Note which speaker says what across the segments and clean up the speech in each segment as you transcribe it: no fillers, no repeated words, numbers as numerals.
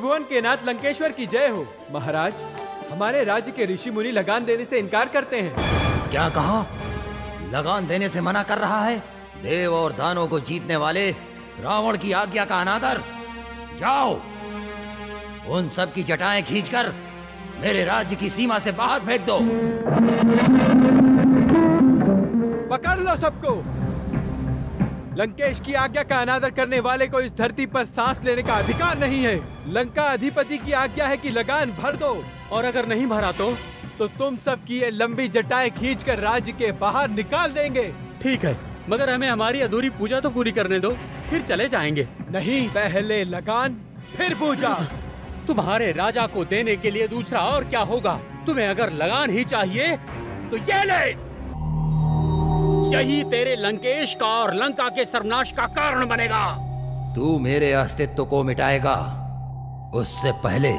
Speaker 1: त्रिभुवन के नाथ लंकेश्वर की जय हो। महाराज, हमारे राज्य के ऋषि मुनि लगान देने से इनकार करते हैं।
Speaker 2: क्या कहा? लगान देने से मना कर रहा है? देव और दानों को जीतने वाले रावण की आज्ञा का अनादर। जाओ, उन सब की जटाएं खींचकर मेरे राज्य की सीमा से बाहर फेंक दो।
Speaker 1: पकड़ लो सबको। लंकेश की आज्ञा का अनादर करने वाले को इस धरती पर सांस लेने का अधिकार नहीं है। लंका अधिपति की आज्ञा है कि लगान भर दो,
Speaker 3: और अगर नहीं भरा तो
Speaker 1: तुम सब की ये लंबी जटाएं खींचकर राज्य के बाहर निकाल देंगे।
Speaker 3: ठीक है, मगर हमें हमारी अधूरी पूजा तो पूरी करने दो, फिर चले जाएंगे।
Speaker 1: नहीं, पहले लगान फिर पूजा।
Speaker 3: तुम्हारे राजा को देने के लिए दूसरा और क्या होगा? तुम्हें अगर लगान ही चाहिए तो ये ले। यही तेरे लंकेश का और लंका के सर्वनाश का कारण बनेगा।
Speaker 2: तू मेरे अस्तित्व को मिटाएगा, उससे पहले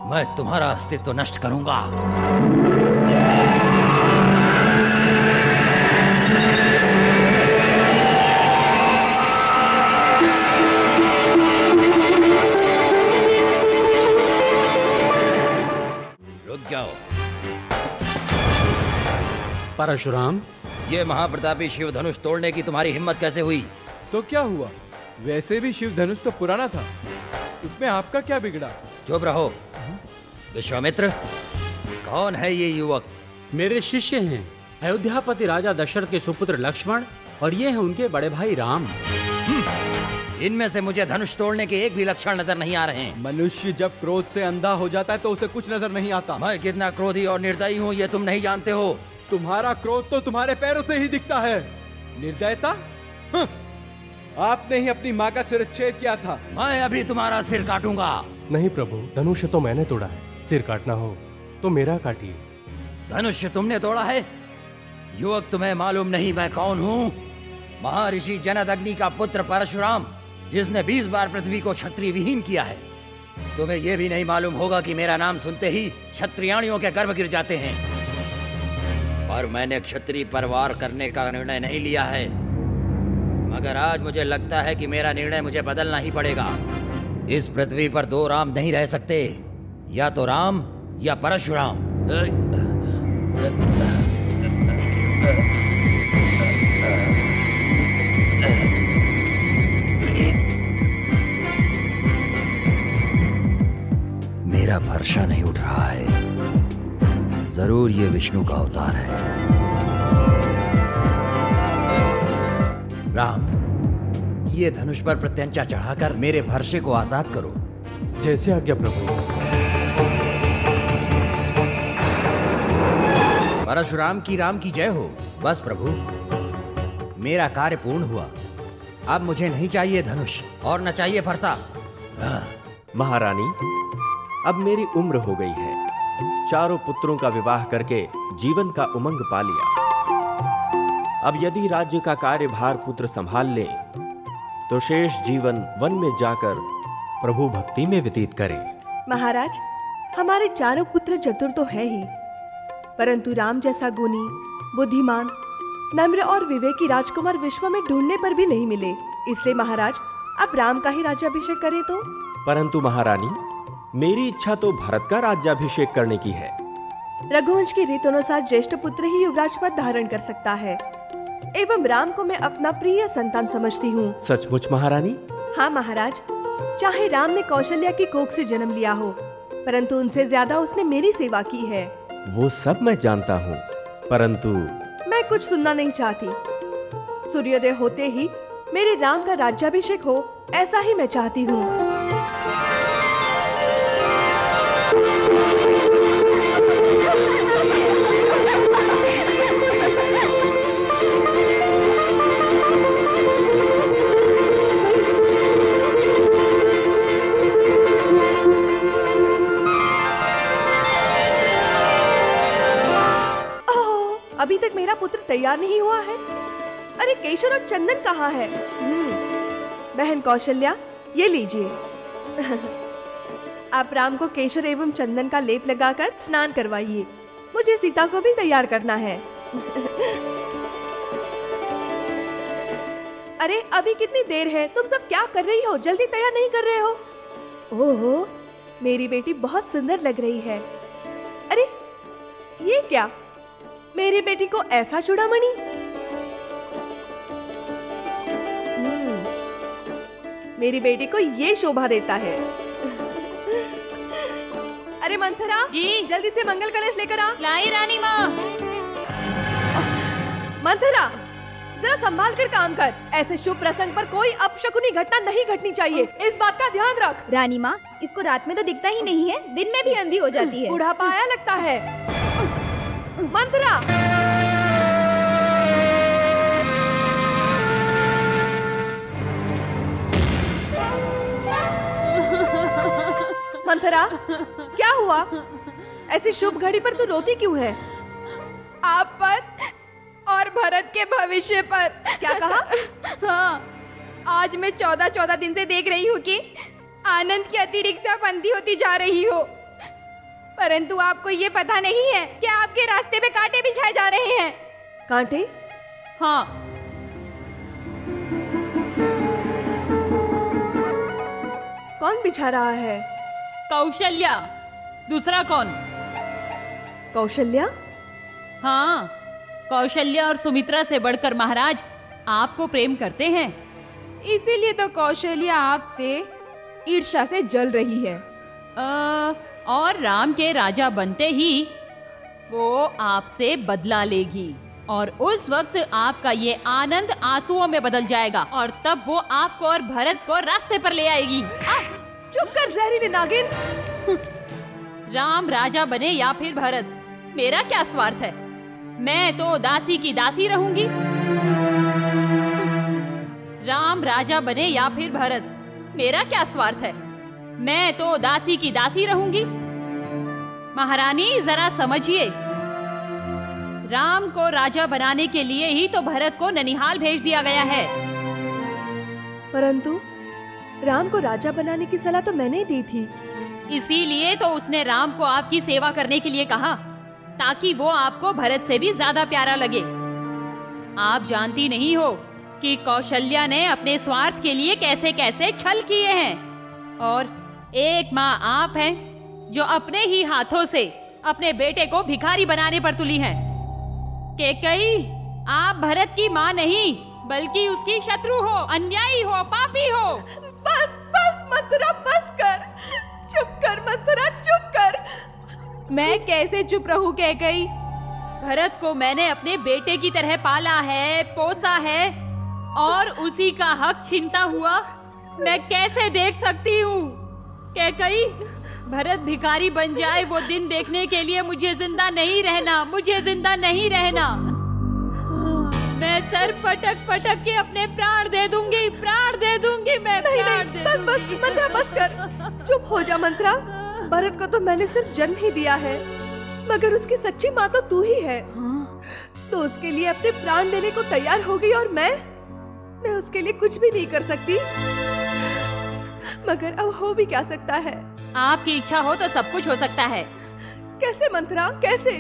Speaker 2: मैं तुम्हारा अस्तित्व नष्ट करूंगा। रुक जाओ।
Speaker 3: परशुराम,
Speaker 2: ये महाप्रतापी शिव धनुष तोड़ने की तुम्हारी हिम्मत कैसे हुई?
Speaker 1: तो क्या हुआ? वैसे भी शिव धनुष तो पुराना था, उसमें आपका क्या बिगड़ा?
Speaker 2: चुप रहो। विश्वामित्र, कौन है ये युवक?
Speaker 3: मेरे शिष्य हैं, अयोध्यापति राजा दशरथ के सुपुत्र लक्ष्मण, और ये हैं उनके बड़े भाई राम।
Speaker 2: इनमें से मुझे धनुष तोड़ने के एक भी लक्षण नजर नहीं आ रहे हैं।
Speaker 1: मनुष्य जब क्रोध से अंधा हो जाता है तो उसे कुछ नजर नहीं आता।
Speaker 2: मैं कितना क्रोधी और निर्दयी हूँ ये तुम नहीं जानते हो।
Speaker 1: तुम्हारा क्रोध तो तुम्हारे पैरों से ही दिखता है। निर्दयता? आपने ही अपनी माँ का सिरच्छेद किया था।
Speaker 2: मैं अभी तुम्हारा सिर काटूंगा।
Speaker 4: नहीं प्रभु, धनुष तो मैंने तोड़ा है। सिर काटना हो तो मेरा काटिए।
Speaker 2: धनुष तुमने तोड़ा है? युवक, तुम्हें मालूम नहीं मैं कौन हूँ? महर्षि जनदग्नि का पुत्र परशुराम, जिसने 20 बार पृथ्वी को क्षत्रिय विहीन किया है। तुम्हें यह भी नहीं मालूम होगा कि मेरा नाम सुनते ही क्षत्रियाणियों के गर्भ गिर जाते हैं। और मैंने क्षत्रिय पर वार करने का निर्णय नहीं लिया है, मगर आज मुझे लगता है कि मेरा निर्णय मुझे बदलना ही पड़ेगा। इस पृथ्वी पर 2 राम नहीं रह सकते, या तो राम या परशुराम। मेरा भरोसा नहीं उठ रहा है। जरूर ये विष्णु का अवतार है। राम, ये धनुष पर प्रत्यंचा चढ़ाकर मेरे भरोसे को आजाद करो।
Speaker 4: जैसे आज्ञा प्रभु।
Speaker 2: परशुराम की राम की जय हो। बस प्रभु, मेरा कार्य पूर्ण हुआ। अब मुझे नहीं चाहिए धनुष और न चाहिए फरसा।
Speaker 5: महारानी, अब मेरी उम्र हो गई है। चारों पुत्रों का विवाह करके जीवन का उमंग पा लिया। अब यदि राज्य का कार्यभार पुत्र संभाल ले तो शेष जीवन वन में जाकर प्रभु भक्ति में व्यतीत करें।
Speaker 6: महाराज, हमारे चारों पुत्र चतुर तो है ही, परंतु राम जैसा गुणी, बुद्धिमान, नम्र और विवेकी राजकुमार विश्व में ढूंढने पर भी नहीं मिले। इसलिए महाराज, अब राम का ही राज्याभिषेक करें तो?
Speaker 5: परंतु महारानी, मेरी इच्छा तो भरत का राज्याभिषेक करने की है।
Speaker 6: रघुवंश की रीत अनुसार ज्येष्ठ पुत्र ही युवराज पद धारण कर सकता है, एवं राम को मैं अपना प्रिय संतान समझती हूँ।
Speaker 5: सचमुच महारानी?
Speaker 6: हाँ महाराज, चाहे राम ने कौशल्या की कोख से जन्म लिया हो, परंतु उनसे ज्यादा उसने मेरी सेवा की है।
Speaker 5: वो सब मैं जानता हूँ, परंतु
Speaker 6: मैं कुछ सुनना नहीं चाहती। सूर्योदय होते ही मेरे राम का राज्याभिषेक हो, ऐसा ही मैं चाहती हूँ। अभी तक मेरा पुत्र तैयार नहीं हुआ है। अरे केशर और चंदन कहाँ है? बहन कौशल्या, ये लीजिए। आप राम को केशर एवं चंदन का लेप लगाकर स्नान करवाइए। मुझे सीता को भी तैयार करना है। अरे अभी कितनी देर है? तुम सब क्या कर रही हो? जल्दी तैयार नहीं कर रहे हो? ओहो, मेरी बेटी बहुत सुंदर लग रही है। अरे ये क्या, मेरी बेटी को ऐसा चूड़ामणि? मेरी बेटी को ये शोभा देता है। अरे मंथरा
Speaker 7: जी,
Speaker 6: जल्दी से मंगल कलश लेकर आ।
Speaker 7: लाई रानी माँ।
Speaker 6: मंथरा जरा संभाल कर काम कर, ऐसे शुभ प्रसंग पर कोई अपशकुनी घटना नहीं घटनी चाहिए, इस बात का ध्यान रख।
Speaker 8: रानी माँ, इसको रात में तो दिखता ही नहीं है, दिन में भी अंधी हो जाती है।
Speaker 6: बुढ़ापा आया लगता है। मंथरा मंथरा क्या हुआ? ऐसी शुभ घड़ी पर तू रोती क्यों है?
Speaker 8: आप पर और भरत के भविष्य पर।
Speaker 6: क्या कहा?
Speaker 8: हाँ, आज मैं 14 दिन से देख रही हूँ कि आनंद की अतिरिक्त आप अंधी होती जा रही हो, परंतु आपको ये पता नहीं है कि आपके रास्ते पे कांटे बिछाए जा रहे हैं।
Speaker 6: कांटे?
Speaker 7: हाँ,
Speaker 6: कौन बिछा रहा है?
Speaker 7: कौशल्या। दूसरा कौन?
Speaker 6: कौशल्या?
Speaker 7: हाँ, कौशल्या और सुमित्रा से बढ़कर महाराज आपको प्रेम करते हैं।
Speaker 8: इसीलिए तो कौशल्या आपसे ईर्ष्या से जल रही है।
Speaker 7: और राम के राजा बनते ही वो आपसे बदला लेगी और उस वक्त आपका ये आनंद आंसुओं में बदल जाएगा और तब वो आपको और भरत को रास्ते पर ले आएगी।
Speaker 6: चुप कर जहरीले नागिन।
Speaker 7: राम राजा बने या फिर भरत, मेरा क्या स्वार्थ है? मैं तो दासी की दासी रहूंगी। राम राजा बने या फिर भरत, मेरा क्या स्वार्थ है? मैं तो दासी की दासी रहूंगी। महारानी जरा समझिए, राम को राजा बनाने के लिए ही तो भरत को ननिहाल भेज दिया गया है।
Speaker 6: परंतु राम को राजा बनाने की सलाह तो मैंने दी थी।
Speaker 7: इसीलिए तो उसने राम को आपकी सेवा करने के लिए कहा, ताकि वो आपको भरत से भी ज्यादा प्यारा लगे। आप जानती नहीं हो कि कौशल्या ने अपने स्वार्थ के लिए कैसे कैसे छल किए हैं, और एक माँ आप हैं जो अपने ही हाथों से अपने बेटे को भिखारी बनाने पर तुली हैं। कैकेयी, आप भरत की माँ नहीं बल्कि उसकी शत्रु हो, अन्यायी हो, पापी हो।
Speaker 6: बस बस मंथरा, बस कर, चुप कर मंथरा, चुप कर।
Speaker 8: मैं कैसे चुप रहूं कैकेयी?
Speaker 7: भरत को मैंने अपने बेटे की तरह पाला है, पोसा है, और उसी का हक छीनता हुआ मैं कैसे देख सकती हूँ? कैकेयी, भरत भिखारी बन जाए वो दिन देखने के लिए मुझे जिंदा नहीं रहना, मुझे जिंदा नहीं रहना। मैं सर पटक पटक के अपने प्राण दे दूंगी, प्राण दे दूंगी मैं।
Speaker 6: नहीं नहीं, बस बस मंथरा, बस कर, चुप हो जा मंथरा। भरत को तो मैंने सिर्फ जन्म ही दिया है, मगर उसकी सच्ची माँ तो तू ही है। तो उसके लिए अपने प्राण देने को तैयार हो गई, और मैं उसके लिए कुछ भी नहीं कर सकती। मगर अब हो भी क्या सकता है?
Speaker 7: आपकी इच्छा हो तो सब कुछ हो सकता है।
Speaker 6: कैसे मंथरा, कैसे?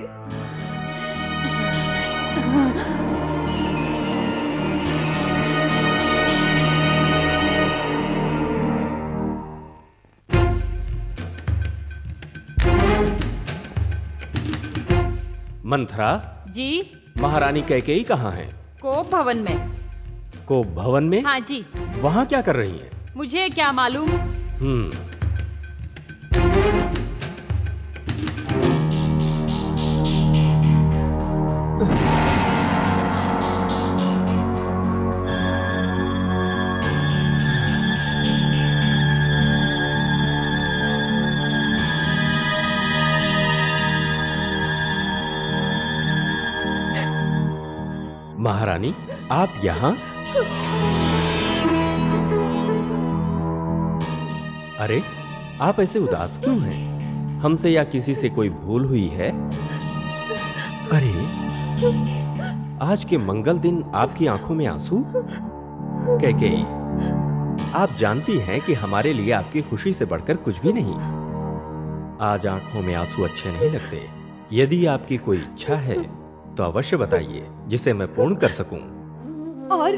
Speaker 5: मंथरा
Speaker 7: जी,
Speaker 5: महारानी कैकेयी कहाँ हैं?
Speaker 7: कोप भवन में।
Speaker 5: कोप भवन में?
Speaker 7: हाँ जी।
Speaker 5: वहाँ क्या कर रही हैं?
Speaker 7: मुझे क्या मालूम।
Speaker 5: महारानी, आप यहाँ? अरे, आप ऐसे उदास क्यों हैं? हमसे या किसी से कोई भूल हुई है? अरे, आज के मंगल दिन आपकी आंखों में आंसू? कैकेयी, आप जानती हैं कि हमारे लिए आपकी खुशी से बढ़कर कुछ भी नहीं। आज आंखों में आंसू अच्छे नहीं लगते। यदि आपकी कोई इच्छा है तो अवश्य बताइए, जिसे मैं पूर्ण कर सकूं।
Speaker 6: और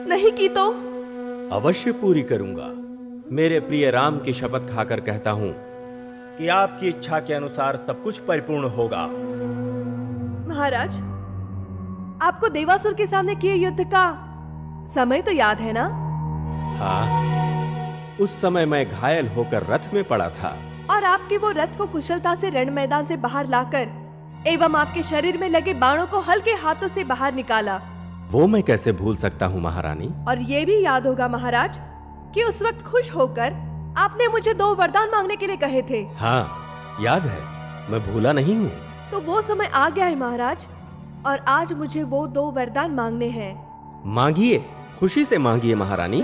Speaker 6: नहीं की तो
Speaker 5: अवश्य पूरी करूंगा। मेरे प्रिय राम की शपथ खाकर कहता हूं कि आपकी इच्छा के अनुसार सब कुछ परिपूर्ण होगा।
Speaker 6: महाराज, आपको देवासुर के सामने किए युद्ध का समय तो याद है ना?
Speaker 5: हाँ, उस समय मैं घायल होकर रथ में पड़ा था
Speaker 6: और आपके वो रथ को कुशलता से रण मैदान से बाहर लाकर एवं आपके शरीर में लगे बाणों को हल्के हाथों से बाहर निकाला।
Speaker 5: वो मैं कैसे भूल सकता हूँ महारानी।
Speaker 6: और ये भी याद होगा महाराज कि उस वक्त खुश होकर आपने मुझे 2 वरदान मांगने के लिए कहे थे।
Speaker 5: हाँ याद है, मैं भूला नहीं हूँ।
Speaker 6: तो वो समय आ गया है महाराज, और आज मुझे वो 2 वरदान मांगने हैं।
Speaker 5: मांगिए, खुशी से मांगिए महारानी।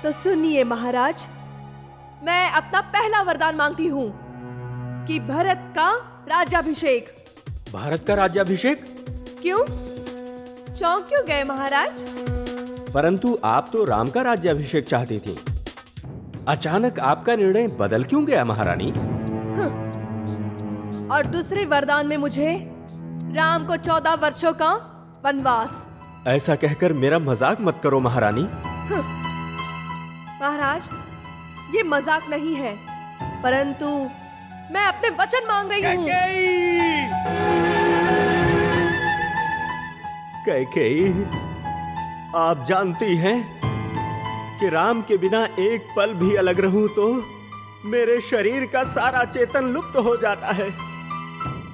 Speaker 6: तो सुनिए महाराज, मैं अपना पहला वरदान मांगती हूँ कि भरत का राज्याभिषेक।
Speaker 5: भारत का राज्याभिषेक?
Speaker 6: क्यों? चौंक क्यों गए महाराज?
Speaker 5: परंतु आप तो राम का राज्याभिषेक चाहती थी। अचानक आपका निर्णय बदल क्यों गया महारानी?
Speaker 6: और दूसरे वरदान में मुझे राम को 14 वर्षों का वनवास।
Speaker 5: ऐसा कहकर मेरा मजाक मत करो महारानी।
Speaker 6: महाराज, ये मजाक नहीं है, परंतु मैं अपने वचन मांग रही हूँ।
Speaker 5: कैकेयी, आप जानती हैं कि राम के बिना एक पल भी अलग रहूं तो मेरे शरीर का सारा चेतन लुप्त हो जाता है।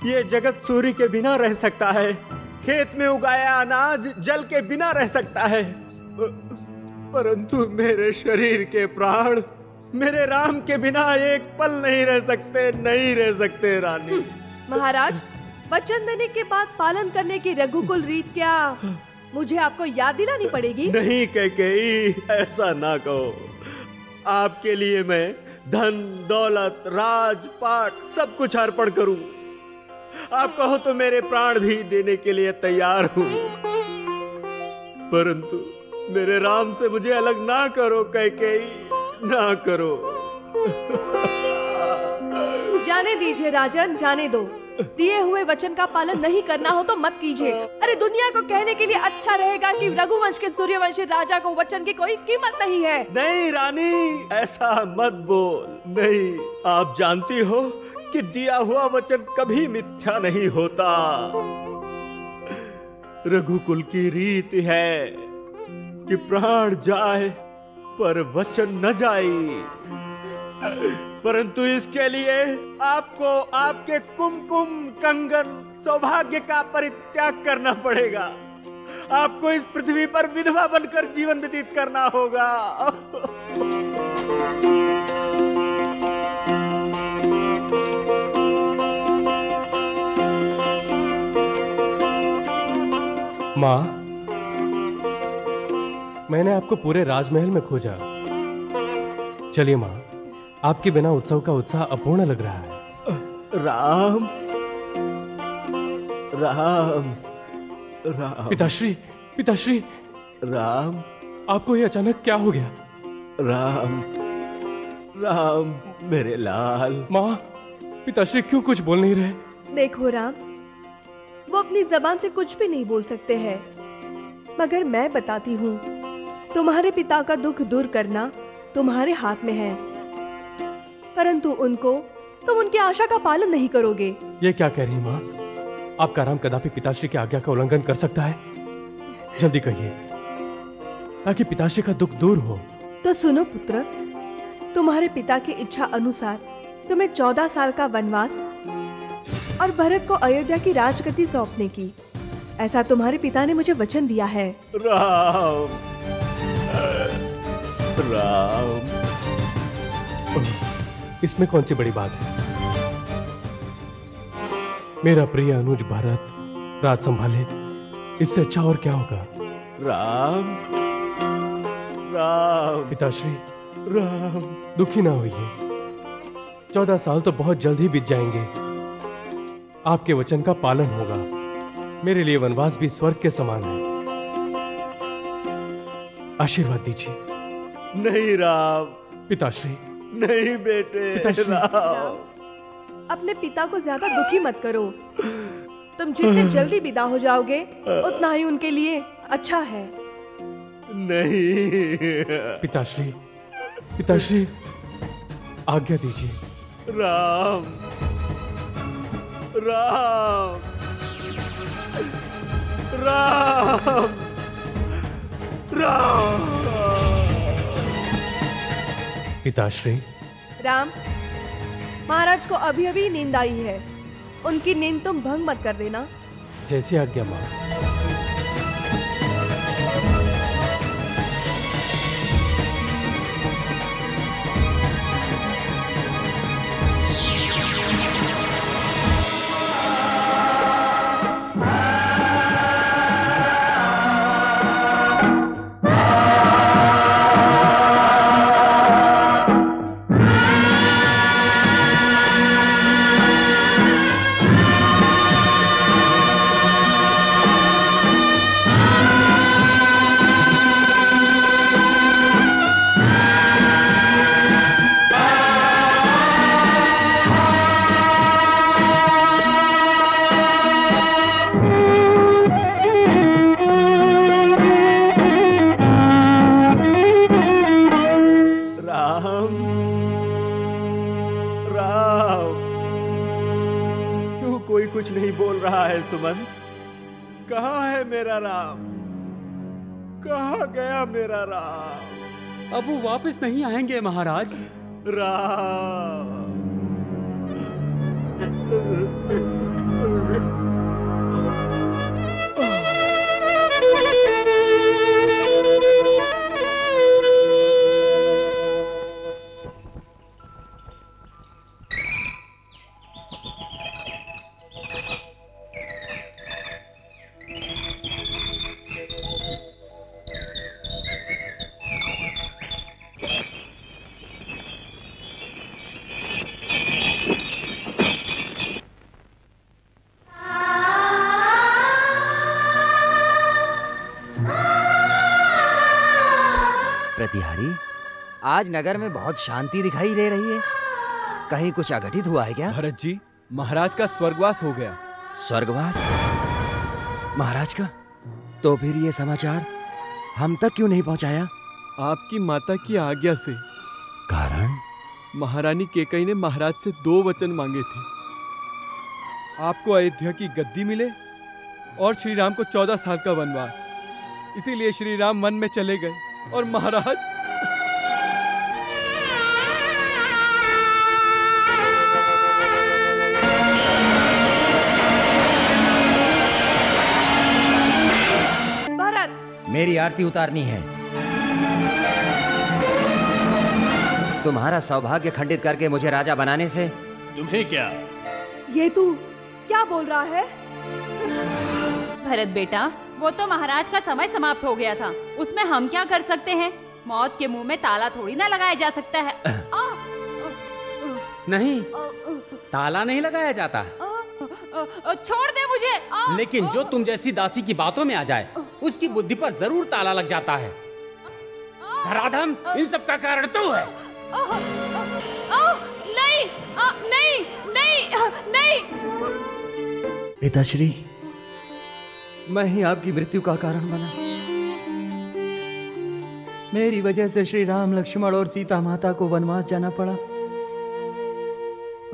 Speaker 5: ये जगत सूर्य के बिना रह सकता है, खेत में उगाया अनाज जल के बिना रह सकता है, परंतु मेरे शरीर के प्राण मेरे राम के बिना एक पल नहीं रह सकते रानी।
Speaker 6: महाराज, वचन देने के बाद पालन करने की रघुकुल रीत क्या मुझे आपको याद दिलानी पड़ेगी?
Speaker 5: नहीं कैकेयी, ऐसा ना कहो। आपके लिए मैं धन दौलत राजपाट सब कुछ अर्पण करूं। आप कहो तो मेरे प्राण भी देने के लिए तैयार हूं, परंतु मेरे राम से मुझे अलग ना करो कैकेयी, ना करो।
Speaker 6: जाने दीजिए राजन, जाने दो। दिए हुए वचन का पालन नहीं करना हो तो मत कीजिए। अरे दुनिया को कहने के लिए अच्छा रहेगा कि रघुवंश के सूर्यवंशी राजा को वचन की कोई कीमत नहीं है।
Speaker 5: नहीं रानी, ऐसा मत बोल। नहीं, आप जानती हो कि दिया हुआ वचन कभी मिथ्या नहीं होता। रघुकुल की रीत है कि प्राण जाए पर वचन न जाए, परंतु इसके लिए आपको आपके कुमकुम कंगन सौभाग्य का परित्याग करना पड़ेगा। आपको इस पृथ्वी पर विधवा बनकर जीवन व्यतीत करना होगा।
Speaker 4: माँ, मैंने आपको पूरे राजमहल में खोजा। चलिए माँ, आपके बिना उत्सव का उत्साह अपूर्ण लग रहा है।
Speaker 5: राम राम राम।
Speaker 4: पिताश्री, पिताश्री।
Speaker 5: राम,
Speaker 4: आपको ये अचानक क्या हो गया?
Speaker 5: राम राम मेरे लाल।
Speaker 4: माँ, पिताश्री क्यों कुछ बोल नहीं रहे?
Speaker 6: देखो राम, वो अपनी जबान से कुछ भी नहीं बोल सकते हैं, मगर मैं बताती हूँ, तुम्हारे पिता का दुख दूर करना तुम्हारे हाथ में है, परंतु तुम उनकी आशा का पालन नहीं करोगे।
Speaker 4: ये क्या कह रही माँ? आपका राम कदापि पिताश्री की आज्ञा का उल्लंघन कर सकता है? जल्दी कहिए, ताकि पिताश्री का दुख दूर हो।
Speaker 6: तो सुनो पुत्र, तुम्हारे पिता की इच्छा अनुसार तुम्हें 14 साल का वनवास और भरत को अयोध्या की राजगद्दी सौंपने की, ऐसा तुम्हारे पिता ने मुझे वचन दिया है।
Speaker 5: राम राम।
Speaker 4: इसमें कौन सी बड़ी बात है? मेरा प्रिय अनुज भरत राज संभाले, इससे अच्छा और क्या होगा?
Speaker 5: राम राम।
Speaker 4: पिताश्री,
Speaker 5: राम
Speaker 4: दुखी ना होइए। 14 साल तो बहुत जल्द ही बीत जाएंगे। आपके वचन का पालन होगा। मेरे लिए वनवास भी स्वर्ग के समान है। आशीर्वाद दीजिए।
Speaker 5: नहीं राम।
Speaker 4: पिताश्री।
Speaker 5: नहीं बेटे।
Speaker 4: पिताश्री।
Speaker 5: राम।
Speaker 6: अपने पिता को ज्यादा दुखी मत करो। तुम जितने जल्दी विदा हो जाओगे उतना ही उनके लिए अच्छा है।
Speaker 5: नहीं।
Speaker 4: पिताश्री, पिताश्री, आज्ञा दीजिए।
Speaker 5: राम, राम, राम, राम।
Speaker 4: पिताश्री।
Speaker 6: राम, महाराज को अभी अभी नींद आई है, उनकी नींद तुम भंग मत कर देना।
Speaker 4: जैसी आज्ञा मां।
Speaker 5: कुछ नहीं बोल रहा है सुमंत? कहाँ है मेरा राम? कहाँ गया मेरा राम?
Speaker 3: अब वो वापस नहीं आएंगे महाराज।
Speaker 5: राम।
Speaker 2: प्रतिहारी, आज नगर में बहुत शांति दिखाई दे रही है। कहीं कुछ अघटित हुआ है क्या?
Speaker 1: भरत जी, महाराज का स्वर्गवास हो गया।
Speaker 2: स्वर्गवास? महाराज का? तो फिर ये समाचार हम तक क्यों नहीं पहुंचाया?
Speaker 1: आपकी माता की आज्ञा से।
Speaker 2: कारण?
Speaker 1: महारानी केकई ने महाराज से 2 वचन मांगे थे। आपको अयोध्या की गद्दी मिले और श्री राम को 14 साल का वनवास। इसीलिए श्री राम वन में चले गए और महाराज
Speaker 6: भरत,
Speaker 2: मेरी आरती उतारनी है। तुम्हारा सौभाग्य खंडित करके मुझे राजा बनाने से
Speaker 3: तुम्हें क्या?
Speaker 6: ये तू क्या बोल रहा है?
Speaker 7: भरत बेटा, वो तो महाराज का समय समाप्त हो गया था, उसमें हम क्या कर सकते हैं? मौत के मुंह में ताला थोड़ी ना लगाया जा सकता है।
Speaker 3: नहीं, ताला नहीं लगाया जाता।
Speaker 7: छोड़ दे मुझे।
Speaker 3: लेकिन जो तुम जैसी दासी की बातों में आ जाए, उसकी बुद्धि पर जरूर ताला लग जाता है। धराधम, इन सब का कारण तू है।
Speaker 7: नहीं, नहीं, नहीं, नहीं।
Speaker 2: पिताश्री, मैं ही आपकी मृत्यु का कारण बना। मेरी वजह से श्री राम, लक्ष्मण और सीता माता को वनवास जाना पड़ा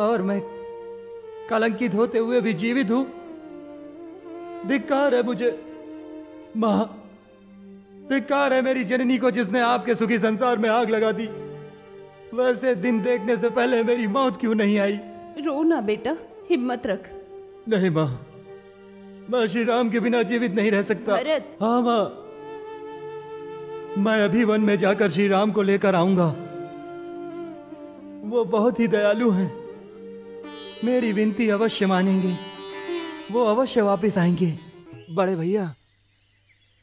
Speaker 2: और मैं कलंकित होते हुए भी जीवित हूं। धिक्कार है मुझे मां, धिक्कार है मेरी जननी को जिसने आपके सुखी संसार में आग लगा दी। वैसे दिन देखने से पहले मेरी मौत क्यों नहीं आई?
Speaker 7: रो ना बेटा, हिम्मत रख।
Speaker 2: नहीं मां, मैं श्री राम के बिना जीवित नहीं रह सकता।
Speaker 7: भरत।
Speaker 2: हाँ मां, मैं अभी वन में जाकर श्री राम को लेकर आऊंगा। वो बहुत ही दयालु हैं, मेरी विनती अवश्य मानेंगे, वो अवश्य वापस आएंगे। बड़े भैया,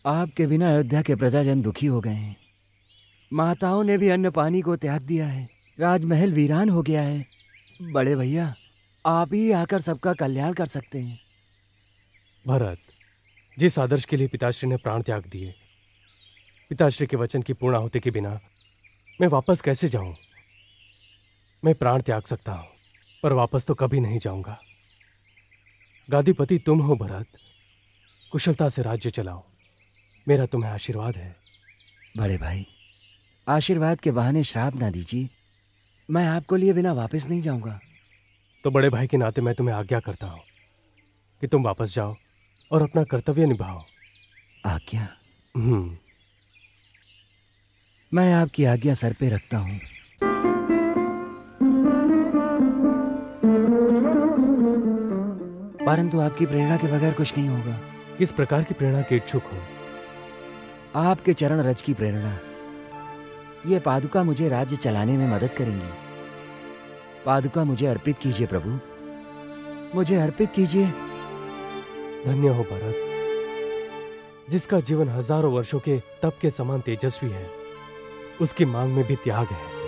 Speaker 2: आपके बिना अयोध्या के प्रजाजन दुखी हो गए हैं। माताओं ने भी अन्न पानी को त्याग दिया है, राजमहल वीरान हो गया है। बड़े भैया, आप ही आकर सबका कल्याण कर सकते हैं।
Speaker 4: भरत, जिस आदर्श के लिए पिताश्री ने प्राण त्याग दिए, पिताश्री के वचन की पूर्णाहुति के बिना मैं वापस कैसे जाऊं? मैं प्राण त्याग सकता हूं, पर वापस तो कभी नहीं जाऊंगा। गादीपति तुम हो भरत, कुशलता से राज्य चलाओ, मेरा तुम्हें आशीर्वाद है।
Speaker 2: बड़े भाई, आशीर्वाद के बहाने श्राप ना दीजिए। मैं आपको लिए बिना वापस नहीं जाऊंगा।
Speaker 4: तो बड़े भाई के नाते मैं तुम्हें आज्ञा करता हूं कि तुम वापस जाओ और अपना कर्तव्य निभाओ।
Speaker 2: आज्ञा? मैं आपकी आज्ञा सर पे रखता हूं। परंतु आपकी प्रेरणा के बगैर कुछ नहीं होगा।
Speaker 4: किस प्रकार की प्रेरणा के इच्छुक हो?
Speaker 2: आपके चरण रज की प्रेरणा। ये पादुका मुझे राज्य चलाने में मदद करेंगी। पादुका मुझे अर्पित कीजिए प्रभु, मुझे अर्पित कीजिए।
Speaker 4: धन्य हो भरत, जिसका जीवन हजारों वर्षों के तप के समान तेजस्वी है, उसकी मांग में भी त्याग है।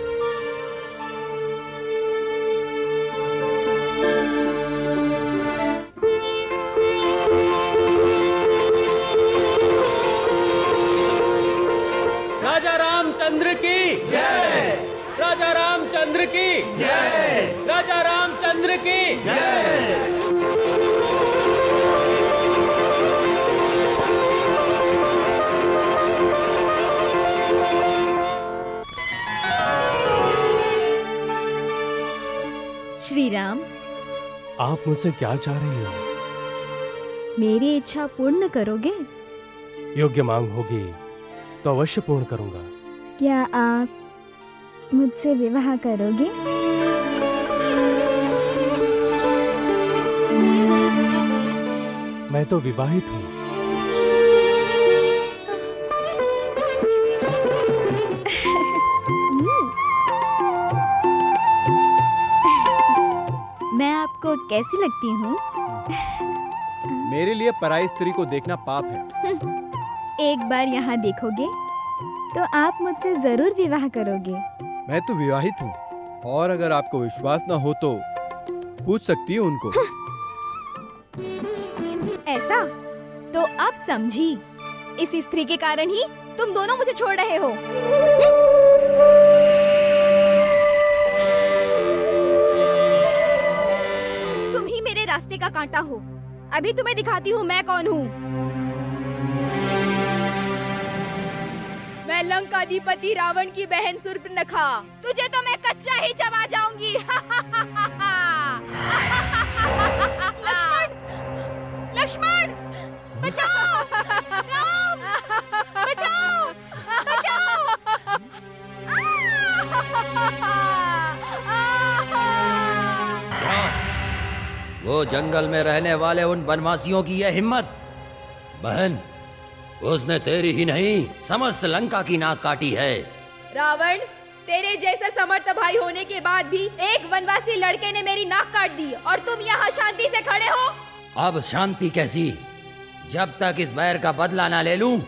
Speaker 3: राजा रामचंद्र की जय, राजा रामचंद्र की जय, राजा रामचंद्र की जय।
Speaker 8: श्री राम,
Speaker 4: आप मुझसे क्या चाह रही हो?
Speaker 8: मेरी इच्छा पूर्ण करोगे?
Speaker 4: योग्य मांग होगी तो अवश्य पूर्ण करूंगा।
Speaker 8: क्या आप मुझसे विवाह करोगे?
Speaker 4: मैं तो विवाहित हूँ।
Speaker 8: मैं आपको कैसी लगती हूँ?
Speaker 1: मेरे लिए पराई स्त्री को देखना पाप है।
Speaker 8: एक बार यहाँ देखोगे तो आप मुझसे जरूर विवाह करोगे।
Speaker 1: मैं तो विवाहित हूँ, और अगर आपको विश्वास न हो तो पूछ सकती हो उनको।
Speaker 8: ऐसा? तो अब समझी, इस स्त्री के कारण ही तुम दोनों मुझे छोड़ रहे हो। तुम ही मेरे रास्ते का कांटा हो। अभी तुम्हें दिखाती हूँ मैं कौन हूँ। मैं लंकाधिपति रावण की बहन शूर्पणखा। तुझे तो मैं कच्चा ही चबा जाऊंगी। लक्ष्मण, लक्ष्मण, बचाओ! राम, बचाओ! बचाओ!
Speaker 2: वो जंगल में रहने वाले उन वनवासियों की यह हिम्मत। बहन, उसने तेरी ही नहीं समस्त लंका की नाक काटी है।
Speaker 8: रावण, तेरे जैसा समर्थ भाई होने के बाद भी एक वनवासी लड़के ने मेरी नाक काट दी और तुम यहाँ शांति से खड़े हो।
Speaker 2: अब शांति कैसी? जब तक इस बैर का बदला ना ले लूं,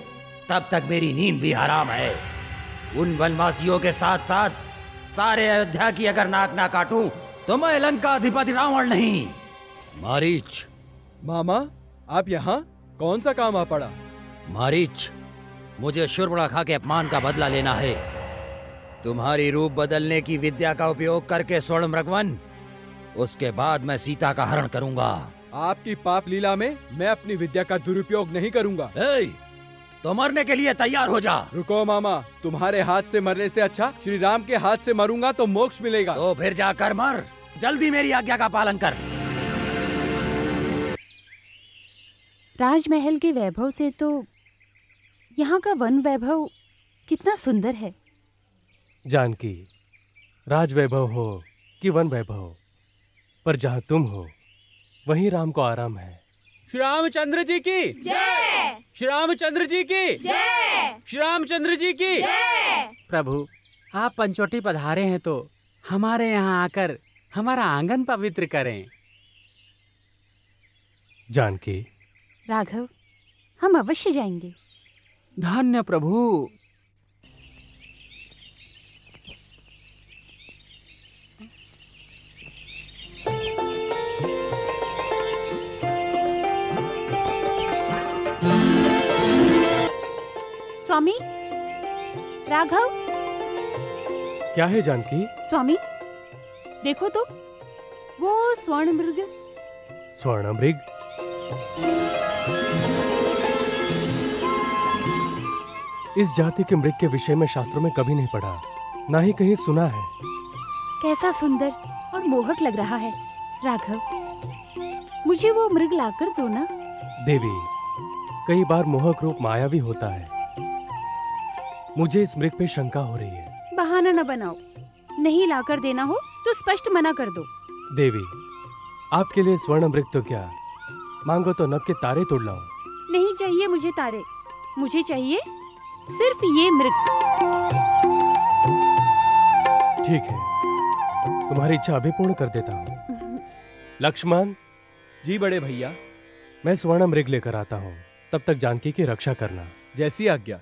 Speaker 2: तब तक मेरी नींद भी हराम है। उन वनवासियों के साथ साथ सारे अयोध्या की अगर नाक ना काटूं तो मैं लंका अधिपति रावण नहीं। मारीच।
Speaker 1: मामा, आप यहाँ कौन सा काम आ पड़ा?
Speaker 2: मारीच, मुझे शूर्पणखा के अपमान का बदला लेना है। तुम्हारी रूप बदलने की विद्या का उपयोग करके स्वर्ण मृगवन, उसके बाद मैं सीता का हरण करूंगा।
Speaker 1: आपकी पाप लीला में मैं अपनी विद्या का दुरुपयोग नहीं करूंगा।
Speaker 2: तो मरने के लिए तैयार हो जा।
Speaker 1: रुको मामा, तुम्हारे हाथ से मरने से अच्छा श्री राम के हाथ से मरूंगा तो मोक्ष मिलेगा।
Speaker 2: तो फिर जाकर मर। जल्दी मेरी आज्ञा का पालन कर।
Speaker 7: राजमहल के वैभव से तो यहाँ का वन वैभव कितना सुंदर है।
Speaker 4: जानकी, राज वैभव हो कि वन वैभव, पर जहाँ तुम हो वहीं राम को आराम है।
Speaker 3: श्री रामचंद्र जी की
Speaker 8: जय,
Speaker 3: श्री रामचंद्र जी की
Speaker 8: जय,
Speaker 3: श्री रामचंद्र जी की
Speaker 8: जय।
Speaker 3: प्रभु, आप पंचवटी पधारे हैं तो हमारे यहाँ आकर हमारा आंगन पवित्र करें।
Speaker 4: जानकी,
Speaker 7: राघव, हम अवश्य जाएंगे।
Speaker 3: धन्य प्रभु।
Speaker 7: स्वामी, राघव।
Speaker 4: क्या है जानकी?
Speaker 7: स्वामी, देखो तो, वो स्वर्ण मृग।
Speaker 4: स्वर्ण मृग? इस जाति के मृग के विषय में शास्त्रों में कभी नहीं पढ़ा, ना ही कहीं सुना है।
Speaker 9: कैसा सुंदर और मोहक लग रहा है राघव, मुझे वो मृग लाकर दो ना।
Speaker 4: देवी, कई बार मोहक रूप मायावी होता है, मुझे इस मृग पे शंका हो रही है।
Speaker 9: बहाना न बनाओ, नहीं लाकर देना हो तो स्पष्ट मना कर दो।
Speaker 4: देवी, आपके लिए स्वर्ण मृग तो क्या, मांगो तो नभ के तारे तोड़ लाऊं।
Speaker 9: नहीं चाहिए मुझे तारे, मुझे चाहिए सिर्फ ये मृग।
Speaker 4: ठीक है, तुम्हारी इच्छा अभी पूर्ण कर देता हूँ। लक्ष्मण।
Speaker 1: जी बड़े भैया।
Speaker 4: मैं स्वर्ण मृग लेकर आता हूँ, तब तक जानकी की रक्षा करना।
Speaker 1: जैसी आज्ञा।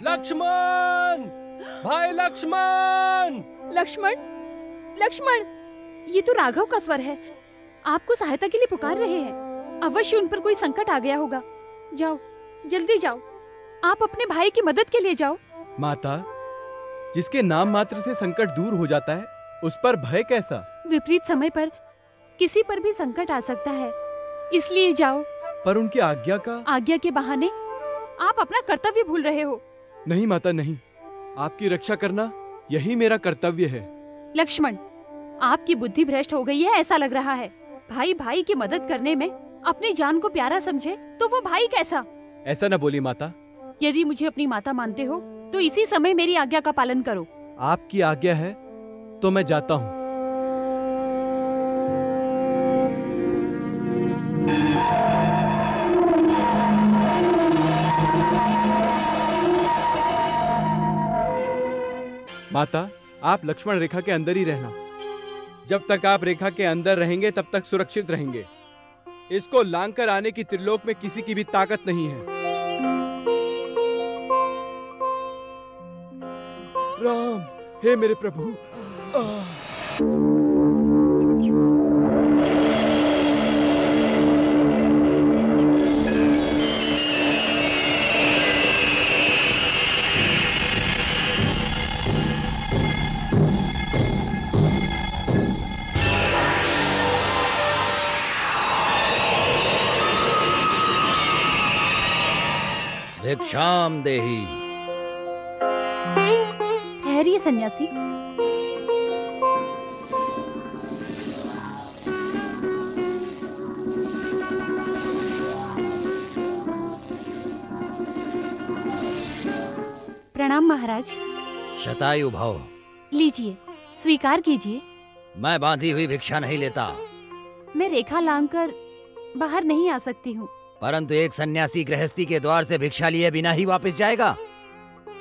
Speaker 4: लक्ष्मण, भाई लक्ष्मण।
Speaker 9: लक्ष्मण, लक्ष्मण, ये तो राघव का स्वर है, आपको सहायता के लिए पुकार रहे हैं। अवश्य उन पर कोई संकट आ गया होगा। जाओ, जल्दी जाओ, आप अपने भाई की मदद के लिए जाओ।
Speaker 1: माता, जिसके नाम मात्र से संकट दूर हो जाता है, उस पर भय कैसा?
Speaker 9: विपरीत समय पर किसी पर भी संकट आ सकता है, इसलिए जाओ।
Speaker 1: पर उनकी आज्ञा का?
Speaker 9: आज्ञा के बहाने आप अपना कर्तव्य भूल रहे हो।
Speaker 1: नहीं माता, नहीं, आपकी रक्षा करना यही मेरा कर्तव्य है।
Speaker 9: लक्ष्मण, आपकी बुद्धि भ्रष्ट हो गई है ऐसा लग रहा है। भाई भाई की मदद करने में अपनी जान को प्यारा समझे तो वो भाई कैसा?
Speaker 1: ऐसा न बोली माता।
Speaker 9: यदि मुझे अपनी माता मानते हो तो इसी समय मेरी आज्ञा का पालन करो।
Speaker 1: आपकी आज्ञा है तो मैं जाता हूँ। माता, आप लक्ष्मण रेखा के अंदर ही रहना। जब तक आप रेखा के अंदर रहेंगे तब तक सुरक्षित रहेंगे। इसको लांघकर आने की त्रिलोक में किसी की भी ताकत नहीं है। राम, हे मेरे प्रभु।
Speaker 2: भिक्षाम देहि।
Speaker 9: ठहरिए सन्यासी। प्रणाम महाराज।
Speaker 2: शतायु भव।
Speaker 9: लीजिए, स्वीकार कीजिए।
Speaker 2: मैं बांधी हुई भिक्षा नहीं लेता।
Speaker 9: मैं रेखा लांघकर बाहर नहीं आ सकती हूँ।
Speaker 2: परंतु एक सन्यासी गृहस्थी के द्वार से भिक्षा लिए बिना ही वापस जाएगा,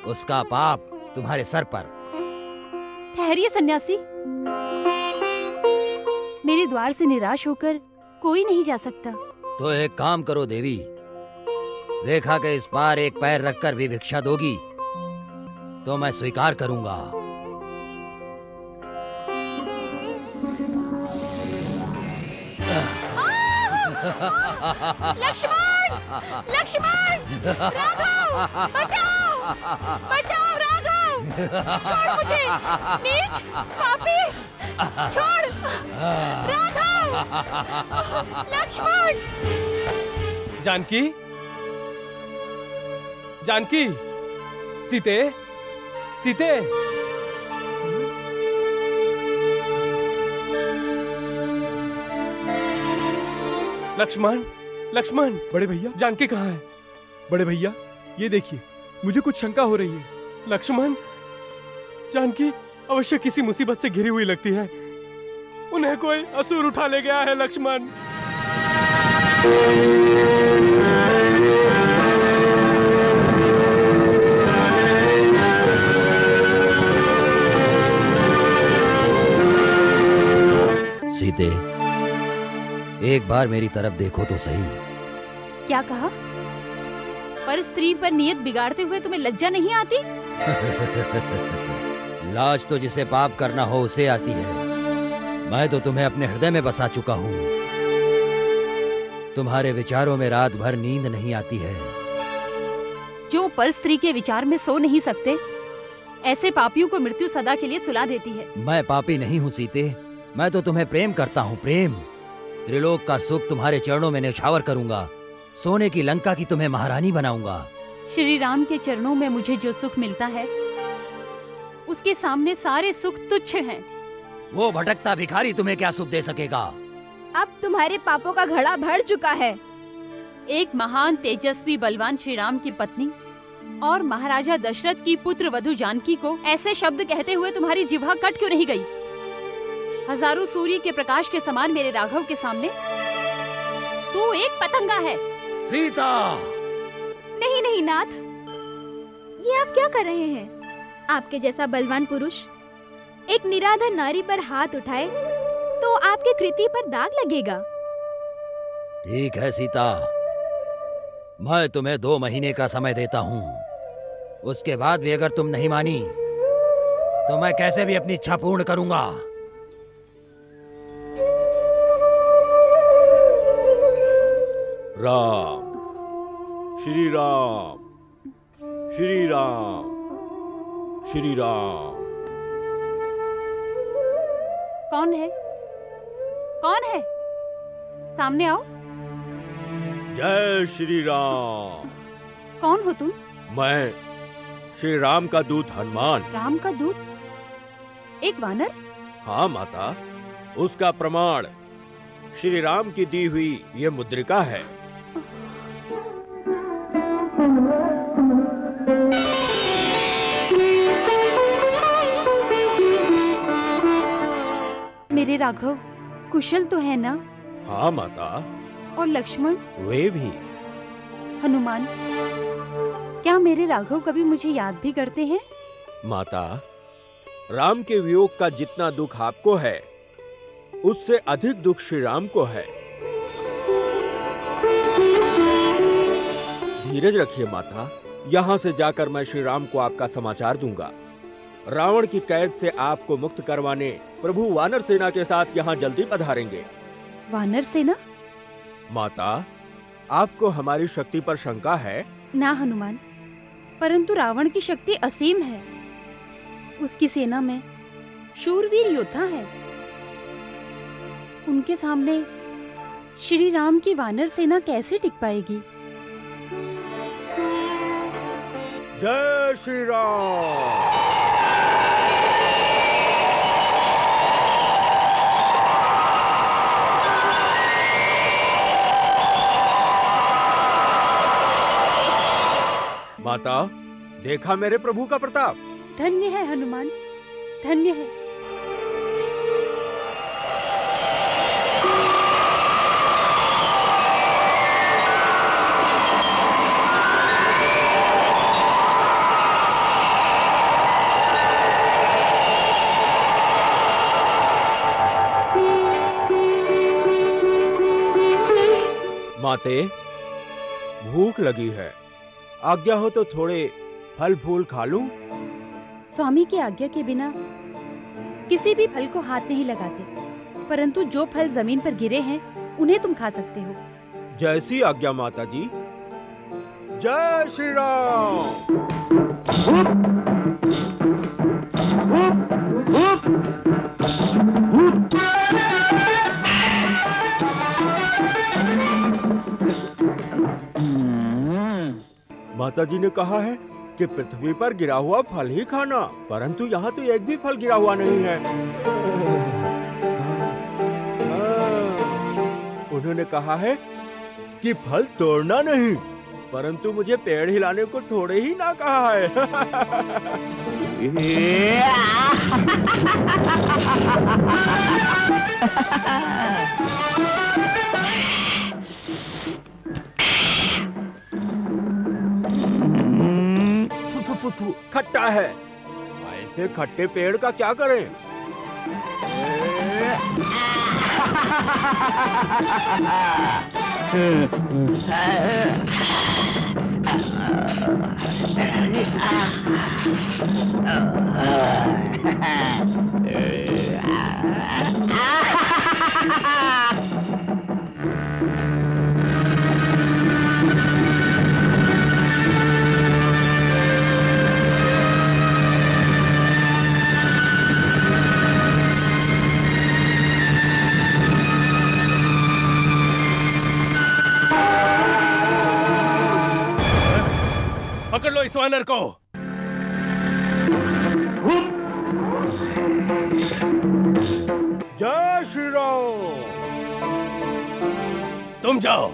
Speaker 2: उसका पाप तुम्हारे सर पर।
Speaker 9: ठहरिए सन्यासी, मेरे द्वार से निराश होकर कोई नहीं जा सकता।
Speaker 2: तो एक काम करो देवी, रेखा के इस पार एक पैर रखकर भी भिक्षा दोगी तो मैं स्वीकार करूंगा।
Speaker 9: लक्ष्मण! लक्ष्मण! राघव! बचाओ! बचाओ राघव! छोड़ मुझे! नीच! पापी! छोड़! राघव! लक्ष्मण!
Speaker 4: जानकी! जानकी! सीते! सीते! लक्ष्मण! लक्ष्मण!
Speaker 1: बड़े भैया,
Speaker 4: जानकी कहाँ है?
Speaker 1: बड़े भैया, ये देखिए, मुझे कुछ शंका हो रही है।
Speaker 4: लक्ष्मण, जानकी अवश्य किसी मुसीबत से घिरी हुई लगती है। उन्हें कोई असुर उठा ले गया है। लक्ष्मण!
Speaker 2: सीते, एक बार मेरी तरफ देखो तो सही।
Speaker 9: क्या कहा? पर स्त्री पर नियत बिगाड़ते हुए तुम्हें लज्जा नहीं आती?
Speaker 2: लाज तो जिसे पाप करना हो उसे आती है। मैं तो तुम्हें अपने हृदय में बसा चुका हूँ। तुम्हारे विचारों में रात भर नींद नहीं आती है।
Speaker 9: जो पर स्त्री के विचार में सो नहीं सकते, ऐसे पापियों को मृत्यु सदा के लिए सुला देती है।
Speaker 2: मैं पापी नहीं हूँ सीते, मैं तो तुम्हें प्रेम करता हूँ, प्रेम। त्रिलोक का सुख तुम्हारे चरणों में न्यौछावर करूंगा। सोने की लंका की तुम्हें महारानी बनाऊंगा।
Speaker 9: श्री राम के चरणों में मुझे जो सुख मिलता है, उसके सामने सारे सुख तुच्छ हैं।
Speaker 2: वो भटकता भिखारी तुम्हें क्या सुख दे सकेगा?
Speaker 8: अब तुम्हारे पापों का घड़ा भर चुका है।
Speaker 9: एक महान तेजस्वी बलवान श्री राम की पत्नी और महाराजा दशरथ की पुत्र वधु जानकी को ऐसे शब्द कहते हुए तुम्हारी जिह्वा कट क्यों नहीं गई? हजारों सूर्य के प्रकाश के समान मेरे राघव के सामने तू एक पतंगा है।
Speaker 2: सीता!
Speaker 8: नहीं नहीं नाथ, ये आप क्या कर रहे हैं? आपके जैसा बलवान पुरुष एक निराधर नारी पर हाथ उठाए तो आपके कृति पर दाग लगेगा।
Speaker 2: ठीक है सीता, मैं तुम्हें 2 महीने का समय देता हूँ। उसके बाद भी अगर तुम नहीं मानी तो मैं कैसे भी अपनी इच्छा पूर्ण करूंगा।
Speaker 5: राम, श्री राम, श्री राम, श्री राम।
Speaker 9: कौन है? कौन है? सामने आओ।
Speaker 5: जय श्री राम।
Speaker 9: कौन हो तुम?
Speaker 5: मैं श्री राम का दूत हनुमान।
Speaker 9: राम का दूत? एक वानर?
Speaker 5: हाँ माता, उसका प्रमाण श्री राम की दी हुई ये मुद्रिका है।
Speaker 9: मेरे राघव कुशल तो है ना?
Speaker 5: हाँ माता।
Speaker 9: और लक्ष्मण?
Speaker 5: वे भी।
Speaker 9: हनुमान, क्या मेरे राघव कभी मुझे याद भी करते हैं?
Speaker 5: माता, राम के वियोग का जितना दुख आपको है, उससे अधिक दुख श्री राम को है। धीरज रखिए माता, यहाँ से जाकर मैं श्री राम को आपका समाचार दूंगा। रावण की कैद से आपको मुक्त करवाने प्रभु वानर सेना के साथ यहाँ जल्दी पधारेंगे।
Speaker 9: वानर सेना?
Speaker 5: माता, आपको हमारी शक्ति पर शंका है?
Speaker 9: ना हनुमान, परंतु रावण की शक्ति असीम है। उसकी सेना में शूरवीर योद्धा है। उनके सामने श्री राम की वानर सेना कैसे टिक पाएगी?
Speaker 5: जय श्री राम। माता, देखा मेरे प्रभु का प्रताप?
Speaker 9: धन्य है हनुमान, धन्य है।
Speaker 5: माते, भूख लगी है, आज्ञा हो तो थोड़े फल फूल खा लूं?
Speaker 9: स्वामी की आज्ञा के बिना किसी भी फल को हाथ नहीं लगाते, परंतु जो फल जमीन पर गिरे हैं उन्हें तुम खा सकते हो।
Speaker 5: जैसी आज्ञा माता जी। जय श्री राम। माता जी ने कहा है कि पृथ्वी पर गिरा हुआ फल ही खाना, परंतु यहाँ तो एक भी फल गिरा हुआ नहीं है। उन्होंने कहा है कि फल तोड़ना नहीं, परंतु मुझे पेड़ हिलाने को थोड़े ही ना कहा है। खट्टा है, ऐसे खट्टे पेड़ का क्या करें?
Speaker 4: पकड़ लो इस वानर को।
Speaker 10: जय श्री राम।
Speaker 4: तुम जाओ।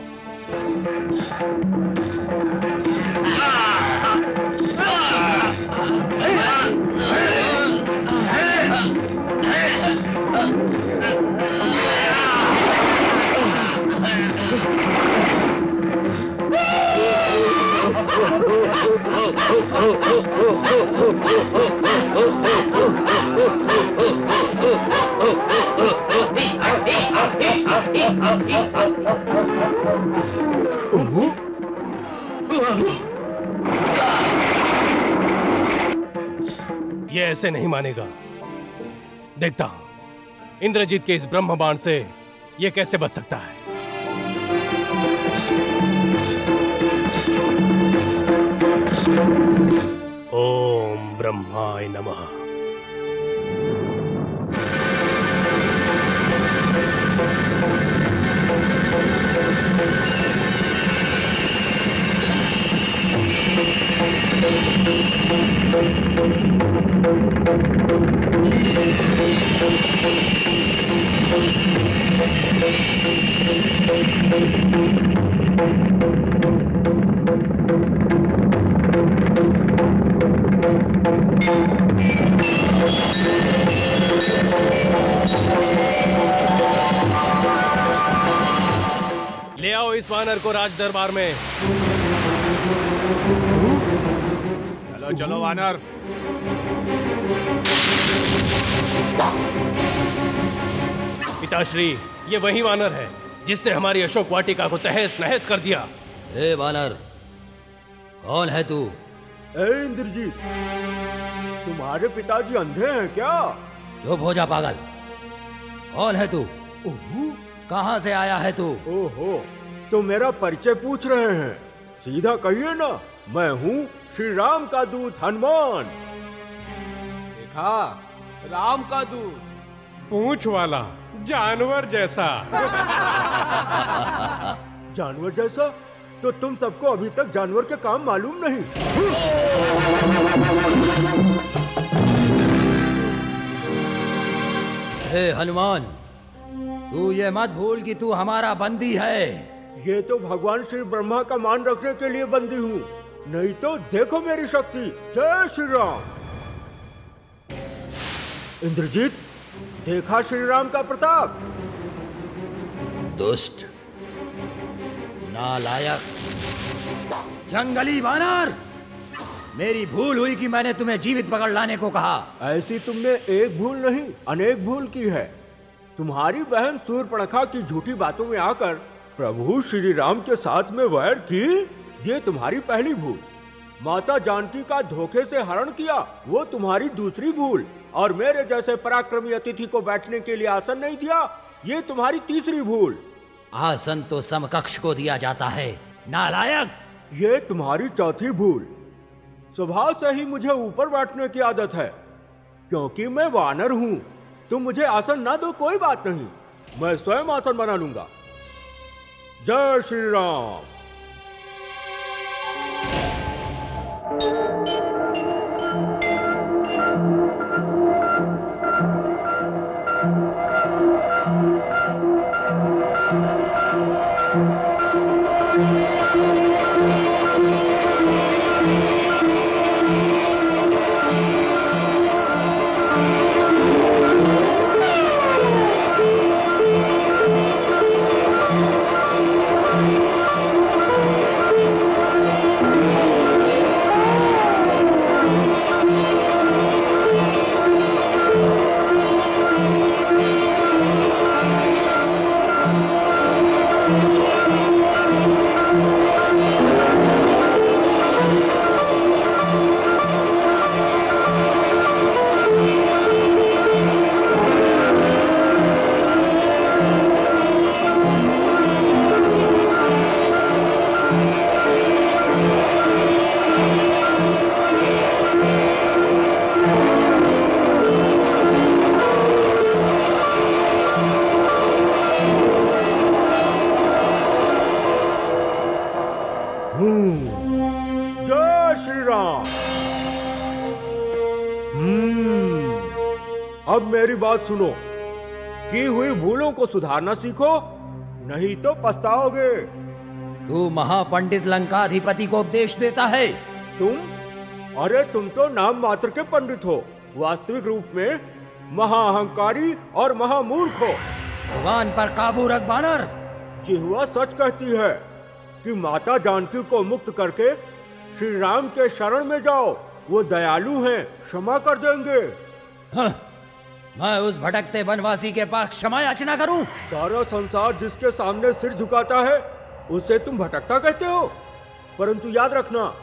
Speaker 4: ये ऐसे नहीं मानेगा। देखता हूं इंद्रजीत के इस ब्रह्म बाण से ये कैसे बच सकता है। ओम ब्रह्माय नमः। ले आओ इस वानर को राज दरबार में।
Speaker 10: चलो चलो वानर।
Speaker 4: पिताश्री, ये वही वानर है जिसने हमारी अशोक वाटिका को तहस नहस कर दिया।
Speaker 2: ए वानर, कौन है तू?
Speaker 10: ए इंद्रजीत, तुम्हारे पिताजी अंधे हैं क्या?
Speaker 2: चुप हो जा पागल। कौन है तू? कहां से आया है तू?
Speaker 10: ओहो, तो मेरा परिचय पूछ रहे हैं। सीधा कहिए ना, मैं हूँ श्री राम का दूत हनुमान।
Speaker 1: देखा, राम का दूत, पूंछ वाला, जानवर जैसा।
Speaker 10: जानवर जैसा? तो तुम सबको अभी तक जानवर के काम मालूम नहीं।
Speaker 2: हे हनुमान, तू ये मत भूल कि तू हमारा बंदी है।
Speaker 10: ये तो भगवान श्री ब्रह्मा का मान रखने के लिए बंदी हूँ, नहीं तो देखो मेरी शक्ति। जय श्री राम। इंद्रजीत, देखा श्री राम का प्रताप?
Speaker 2: दुष्ट, नालायक, जंगली वानर, मेरी भूल हुई कि मैंने तुम्हें जीवित पकड़ लाने को कहा।
Speaker 10: ऐसी तुमने एक भूल नहीं, अनेक भूल की है। तुम्हारी बहन सूर्पणखा की झूठी बातों में आकर प्रभु श्री राम के साथ में वैर की, ये तुम्हारी पहली भूल। माता जानकी का धोखे से हरण किया, वो तुम्हारी दूसरी भूल। और मेरे जैसे पराक्रमी अतिथि को बैठने के लिए आसन नहीं दिया, ये तुम्हारी तीसरी भूल।
Speaker 2: आसन तो समकक्ष को दिया जाता है, नालायक।
Speaker 10: ये तुम्हारी चौथी भूल। स्वभाव से ही मुझे ऊपर बैठने की आदत है, क्योंकि मैं वानर हूँ। तुम मुझे आसन ना दो कोई बात नहीं, मैं स्वयं आसन बना लूंगा। जय श्री राम। अब मेरी बात सुनो, की हुई भूलों को सुधारना सीखो, नहीं तो पछताओगे।
Speaker 2: तू महापंडित लंकाधिपति को उपदेश देता है?
Speaker 10: अरे तुम तो नाम मात्र के पंडित हो, वास्तविक रूप में महाअहंकारी और महामूर्ख हो।
Speaker 2: जुबान पर काबू रख बानर।
Speaker 10: जिह्वा सच कहती है कि माता जानकी को मुक्त करके श्री राम के शरण में जाओ, वो दयालु हैं, क्षमा कर देंगे।
Speaker 2: हाँ, मैं उस भटकते वनवासी के पास क्षमा याचना करूं?
Speaker 10: सारा संसार जिसके सामने सिर झुकाता है उसे तुम भटकता कहते हो, परंतु याद रखना,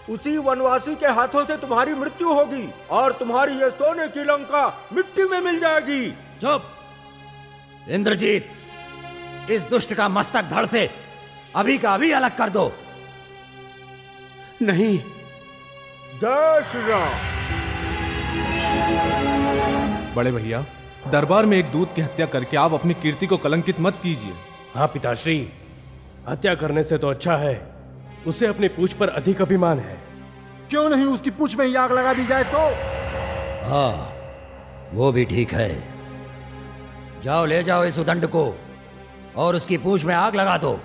Speaker 10: उसी वनवासी के हाथों से तुम्हारी मृत्यु होगी और तुम्हारी ये सोने की लंका मिट्टी में मिल जाएगी।
Speaker 2: चुप! इंद्रजीत, इस दुष्ट का मस्तक धड़ से अभी का अभी अलग कर दो।
Speaker 1: नहीं।
Speaker 10: जय श्री राम।
Speaker 11: बड़े भैया, दरबार में एक दूत की हत्या करके आप अपनी कीर्ति को कलंकित मत कीजिए।
Speaker 4: हाँ पिताश्री, हत्या करने से तो अच्छा है उसे अपनी पूंछ पर अधिक अभिमान है।
Speaker 12: क्यों नहीं उसकी पूंछ में ही आग लगा दी जाए तो?
Speaker 2: हाँ, वो भी ठीक है। जाओ, ले जाओ इस उदंड को और उसकी पूंछ में आग लगा दो।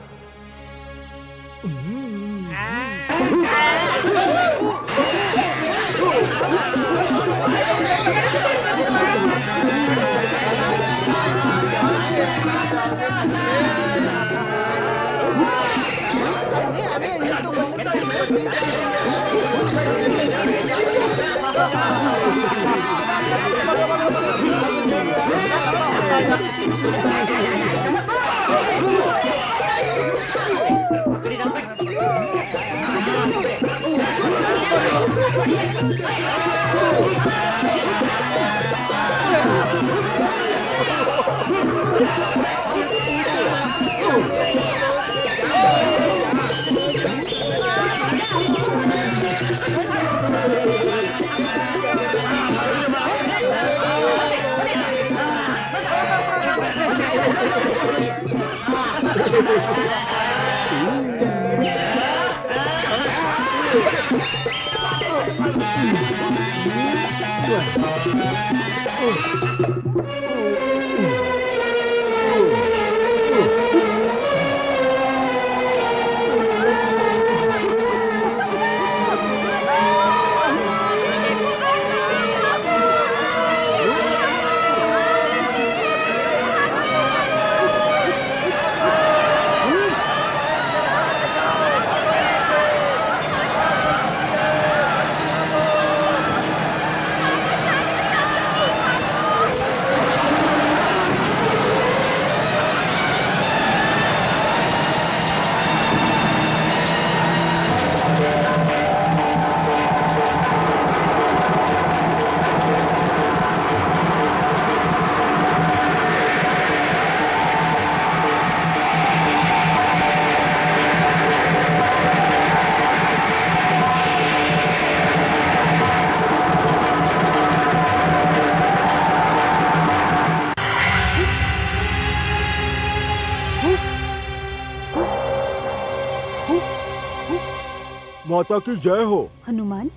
Speaker 10: माता की जय हो।
Speaker 9: हनुमान,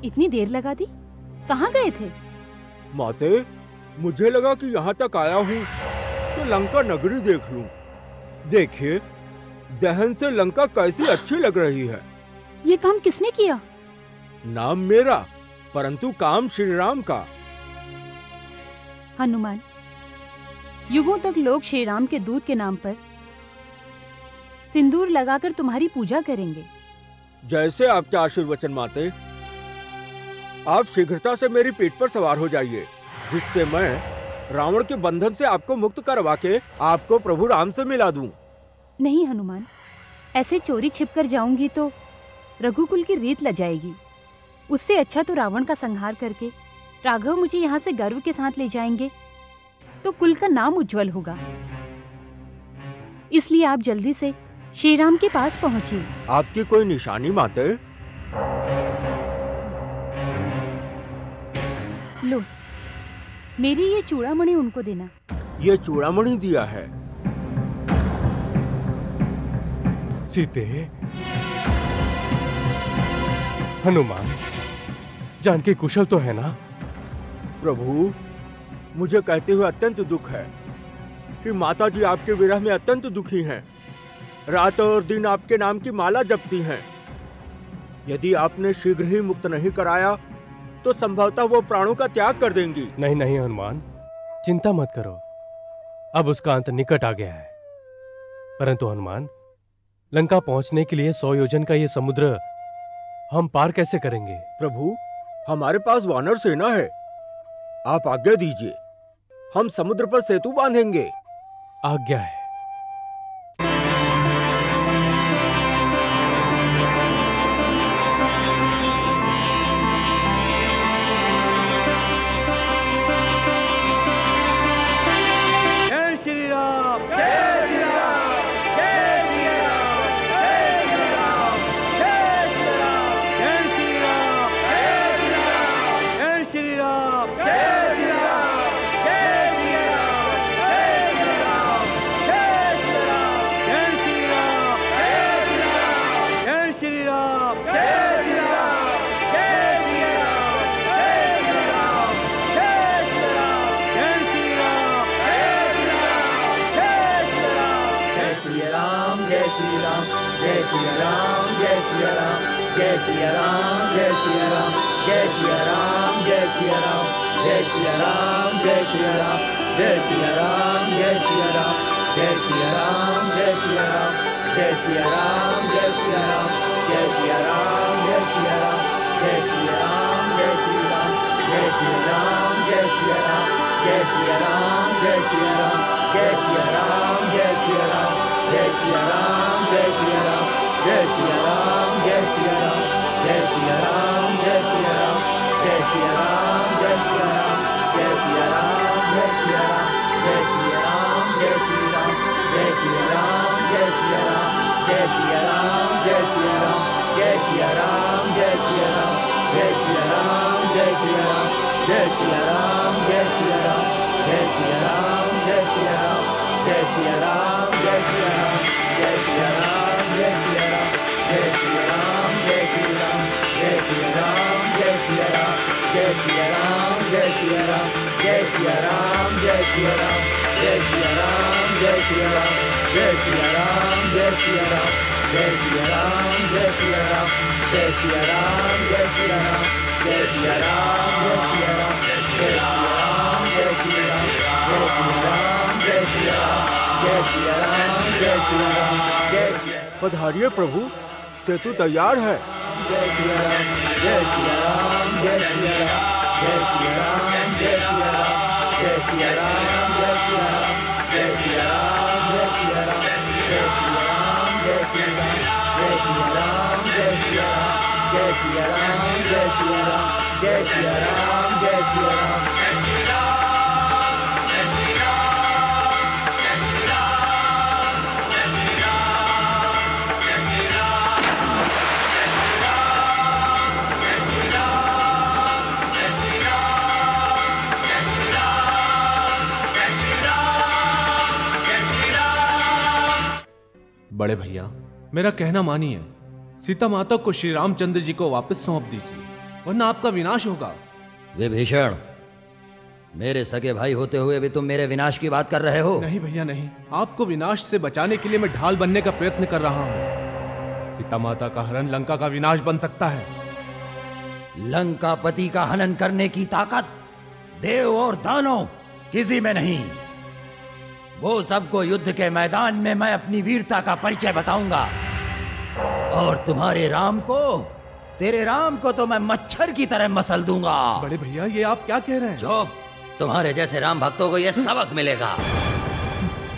Speaker 9: इतनी देर लगा दी, कहाँ गए थे?
Speaker 10: माते, मुझे लगा कि यहाँ तक आया हूँ तो लंका नगरी देख लूं। देखिए, दहन से लंका कैसी अच्छी लग रही है।
Speaker 9: ये काम किसने किया?
Speaker 10: नाम मेरा, परंतु काम श्री राम का।
Speaker 9: हनुमान, युगों तक लोग श्री राम के दूत के नाम पर सिंदूर लगाकर तुम्हारी पूजा करेंगे।
Speaker 10: जैसे आपके आशीर्वचन माते। आप शीघ्रता से मेरी पीठ पर सवार हो जाइए, जिससे मैं रावण के बंधन से आपको मुक्त करवा के आपको प्रभु राम से मिला दूं।
Speaker 9: नहीं हनुमान, ऐसे चोरी छिपकर जाऊंगी तो रघुकुल की रीत लजाएगी। उससे अच्छा तो रावण का संहार करके राघव मुझे यहाँ से गर्व के साथ ले जाएंगे तो कुल का नाम उज्जवल होगा। इसलिए आप जल्दी से श्री राम के पास पहुंचिए।
Speaker 10: आपकी कोई निशानी माते?
Speaker 9: लो, मेरी ये चूड़ामणि उनको देना।
Speaker 10: ये चूड़ामणि दिया है।
Speaker 4: सीते, हनुमान, जानकी कुशल तो है ना?
Speaker 10: प्रभु, मुझे कहते हुए अत्यंत दुख है कि माता जी आपके विरह में अत्यंत दुखी हैं। रात और दिन आपके नाम की माला जपती हैं। यदि आपने शीघ्र ही मुक्त नहीं कराया तो संभवतः वो प्राणों का त्याग कर देंगी।
Speaker 4: नहीं नहीं हनुमान, चिंता मत करो, अब उसका अंत निकट आ गया है। परंतु हनुमान, लंका पहुंचने के लिए 100 योजन का ये समुद्र हम पार कैसे करेंगे?
Speaker 10: प्रभु, हमारे पास वानर सेना है, आप आज्ञा दीजिए, हम समुद्र पर सेतु बांधेंगे।
Speaker 4: आज्ञा है।
Speaker 10: पधारिए प्रभु, सेतु तैयार है।
Speaker 11: बड़े भैया, मेरा कहना मानिए, सीता माता को श्री रामचंद्र जी को वापस सौंप दीजिए, वरना आपका विनाश होगा।
Speaker 2: विभीषण, मेरे सगे भाई होते हुए भी तुम मेरे विनाश की बात कर रहे हो?
Speaker 11: नहीं भैया नहीं, आपको विनाश से बचाने के लिए मैं ढाल बनने का प्रयत्न कर रहा हूँ। सीता माता का हरण लंका का विनाश बन सकता है।
Speaker 2: लंकापति का हनन करने की ताकत देव और दानव किसी में नहीं। वो सबको युद्ध के मैदान में मैं अपनी वीरता का परिचय बताऊंगा, और तुम्हारे राम को, तेरे राम को तो मैं मच्छर की तरह मसल दूंगा।
Speaker 11: बड़े भैया, ये आप क्या कह रहे हैं?
Speaker 2: चुप, तुम्हारे जैसे राम भक्तों को यह सबक मिलेगा।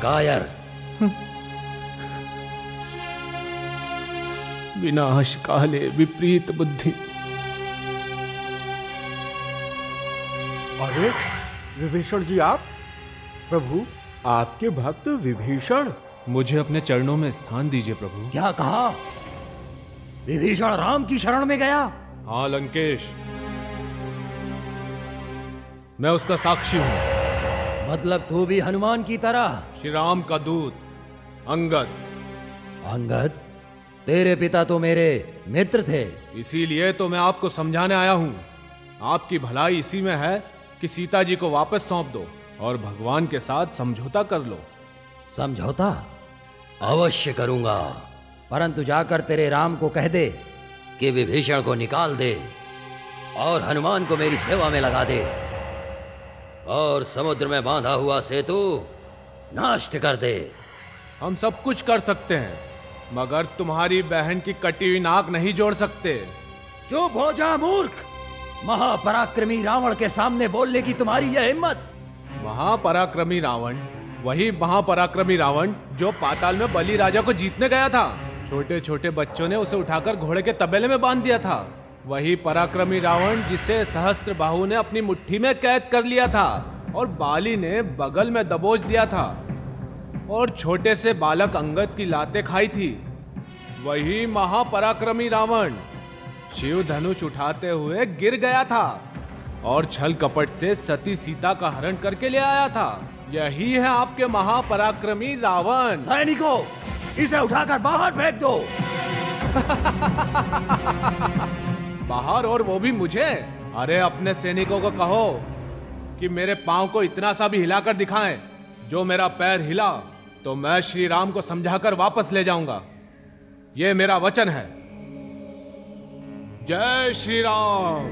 Speaker 2: कायर,
Speaker 11: विनाश काले विपरीत बुद्धि।
Speaker 10: अरे विभीषण जी, आप? प्रभु, आपके भक्त विभीषण।
Speaker 11: मुझे अपने चरणों में स्थान दीजिए प्रभु।
Speaker 2: क्या कहा? विभीषण राम की शरण में गया?
Speaker 11: हाँ लंकेश, मैं उसका साक्षी हूं।
Speaker 2: मतलब तू भी हनुमान की तरह?
Speaker 11: श्री राम का दूत अंगद।
Speaker 2: अंगद, तेरे पिता तो मेरे मित्र थे।
Speaker 11: इसीलिए तो मैं आपको समझाने आया हूं। आपकी भलाई इसी में है कि सीता जी को वापस सौंप दो और भगवान के साथ समझौता कर लो।
Speaker 2: समझौता अवश्य करूंगा, परंतु जाकर तेरे राम को कह दे कि विभीषण को निकाल दे और हनुमान को मेरी सेवा में लगा दे और समुद्र में बांधा हुआ सेतु नष्ट कर दे।
Speaker 11: हम सब कुछ कर सकते हैं, मगर तुम्हारी बहन की कटी हुई नाक नहीं जोड़ सकते।
Speaker 2: चुप हो जा मूर्ख। महापराक्रमी रावण के सामने बोलने की तुम्हारी यह हिम्मत?
Speaker 11: महापराक्रमी रावण वही महापराक्रमी रावण जो पाताल में बलि राजा को जीतने गया था। छोटे छोटे बच्चों ने उसे उठाकर घोड़े के तबेले में बांध दिया था। वही पराक्रमी रावण जिसे सहस्त्रबाहु ने अपनी मुट्ठी में कैद कर लिया था और बाली ने बगल में दबोच दिया था और छोटे से बालक अंगद की लातें खाई थी। वही महापराक्रमी रावण शिव धनुष उठाते हुए गिर गया था और छल कपट से सती सीता का हरण करके ले आया था। यही है आपके महापराक्रमी रावण।
Speaker 2: सैनिकों, इसे उठाकर बाहर फेंक दो।
Speaker 11: बाहर, और वो भी मुझे? अरे अपने सैनिकों को कहो कि मेरे पांव को इतना सा भी हिलाकर दिखाएं। जो मेरा पैर हिला तो मैं श्री राम को समझाकर वापस ले जाऊंगा। ये मेरा वचन है। जय श्री राम।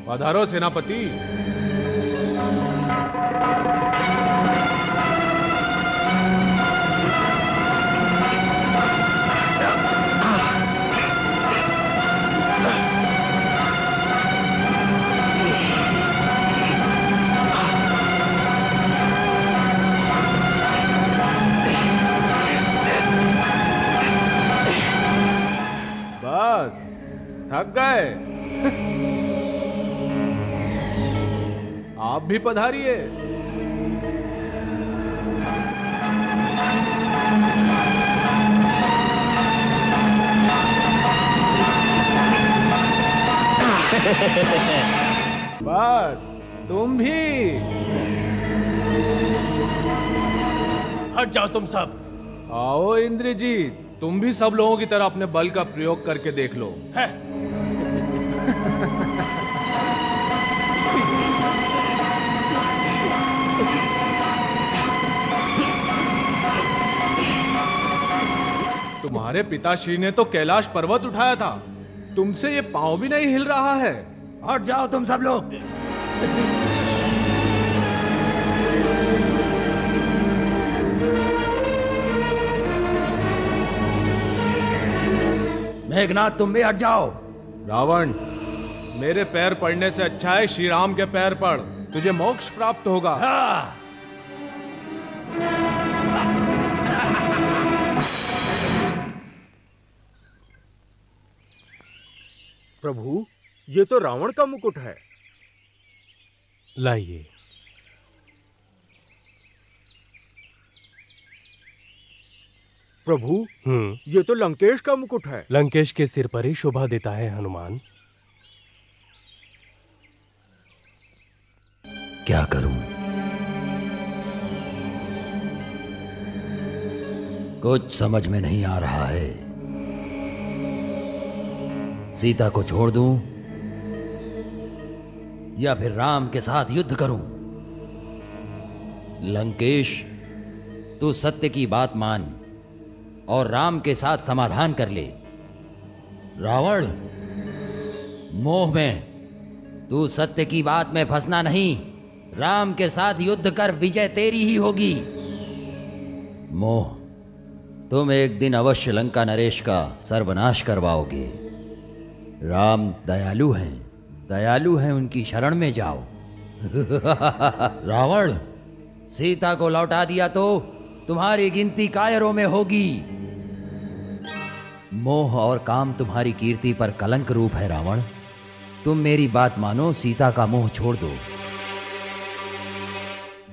Speaker 11: पधारो सेनापति। बस थक गए? आप भी पधारिए। बस तुम भी
Speaker 4: हट जाओ तुम सब।
Speaker 11: आओ इंद्रजीत, तुम भी सब लोगों की तरह अपने बल का प्रयोग करके देख लो।
Speaker 4: है।
Speaker 11: तुम्हारे पिताश्री ने तो कैलाश पर्वत उठाया था, तुमसे ये पांव भी नहीं हिल रहा है।
Speaker 2: हट जाओ तुम सब लोग। मेघनाथ, तुम भी हट जाओ।
Speaker 11: रावण, मेरे पैर पड़ने से अच्छा है श्री राम के पैर पड़, तुझे मोक्ष प्राप्त होगा।
Speaker 2: हाँ।
Speaker 10: प्रभु, ये तो रावण का मुकुट है।
Speaker 4: लाइए।
Speaker 10: प्रभु, ये तो लंकेश का मुकुट है।
Speaker 4: लंकेश के सिर पर ही शोभा देता है हनुमान।
Speaker 2: क्या करूं? कुछ समझ में नहीं आ रहा है। सीता को छोड़ दूं या फिर राम के साथ युद्ध करूं? लंकेश, तू सत्य की बात मान और राम के साथ समाधान कर ले। रावण, मोह में तू सत्य की बात में फंसना नहीं। राम के साथ युद्ध कर, विजय तेरी ही होगी। मोह, तुम एक दिन अवश्य लंका नरेश का सर्वनाश करवाओगे। राम दयालु हैं, उनकी शरण में जाओ। रावण, सीता को लौटा दिया तो तुम्हारी गिनती कायरों में होगी। मोह और काम तुम्हारी कीर्ति पर कलंक रूप है। रावण, तुम मेरी बात मानो, सीता का मोह छोड़ दो।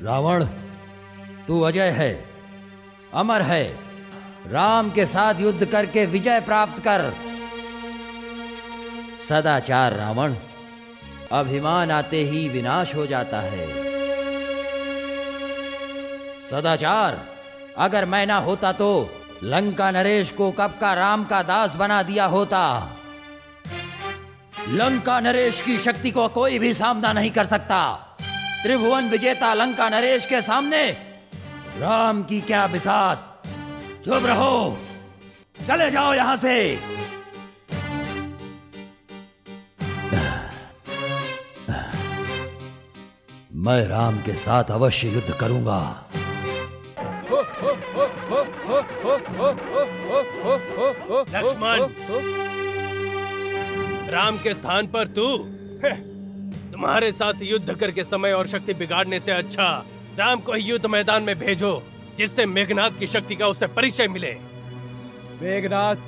Speaker 2: रावण, तू अजय है, अमर है। राम के साथ युद्ध करके विजय प्राप्त कर। सदाचार रावण, अभिमान आते ही विनाश हो जाता है। सदाचार। अगर मैं ना होता तो लंका नरेश को कब का राम का दास बना दिया होता। लंका नरेश की शक्ति को कोई भी सामना नहीं कर सकता। त्रिभुवन विजेता लंका नरेश के सामने राम की क्या बिसात। चुप रहो, चले जाओ यहां से। मैं राम के साथ अवश्य युद्ध करूंगा।
Speaker 4: लक्ष्मण, राम के स्थान पर तू? तुम्हारे साथ युद्ध करके समय और शक्ति बिगाड़ने से अच्छा राम को युद्ध मैदान में भेजो, जिससे मेघनाद की शक्ति का उसे परिचय मिले।
Speaker 1: मेघनाद,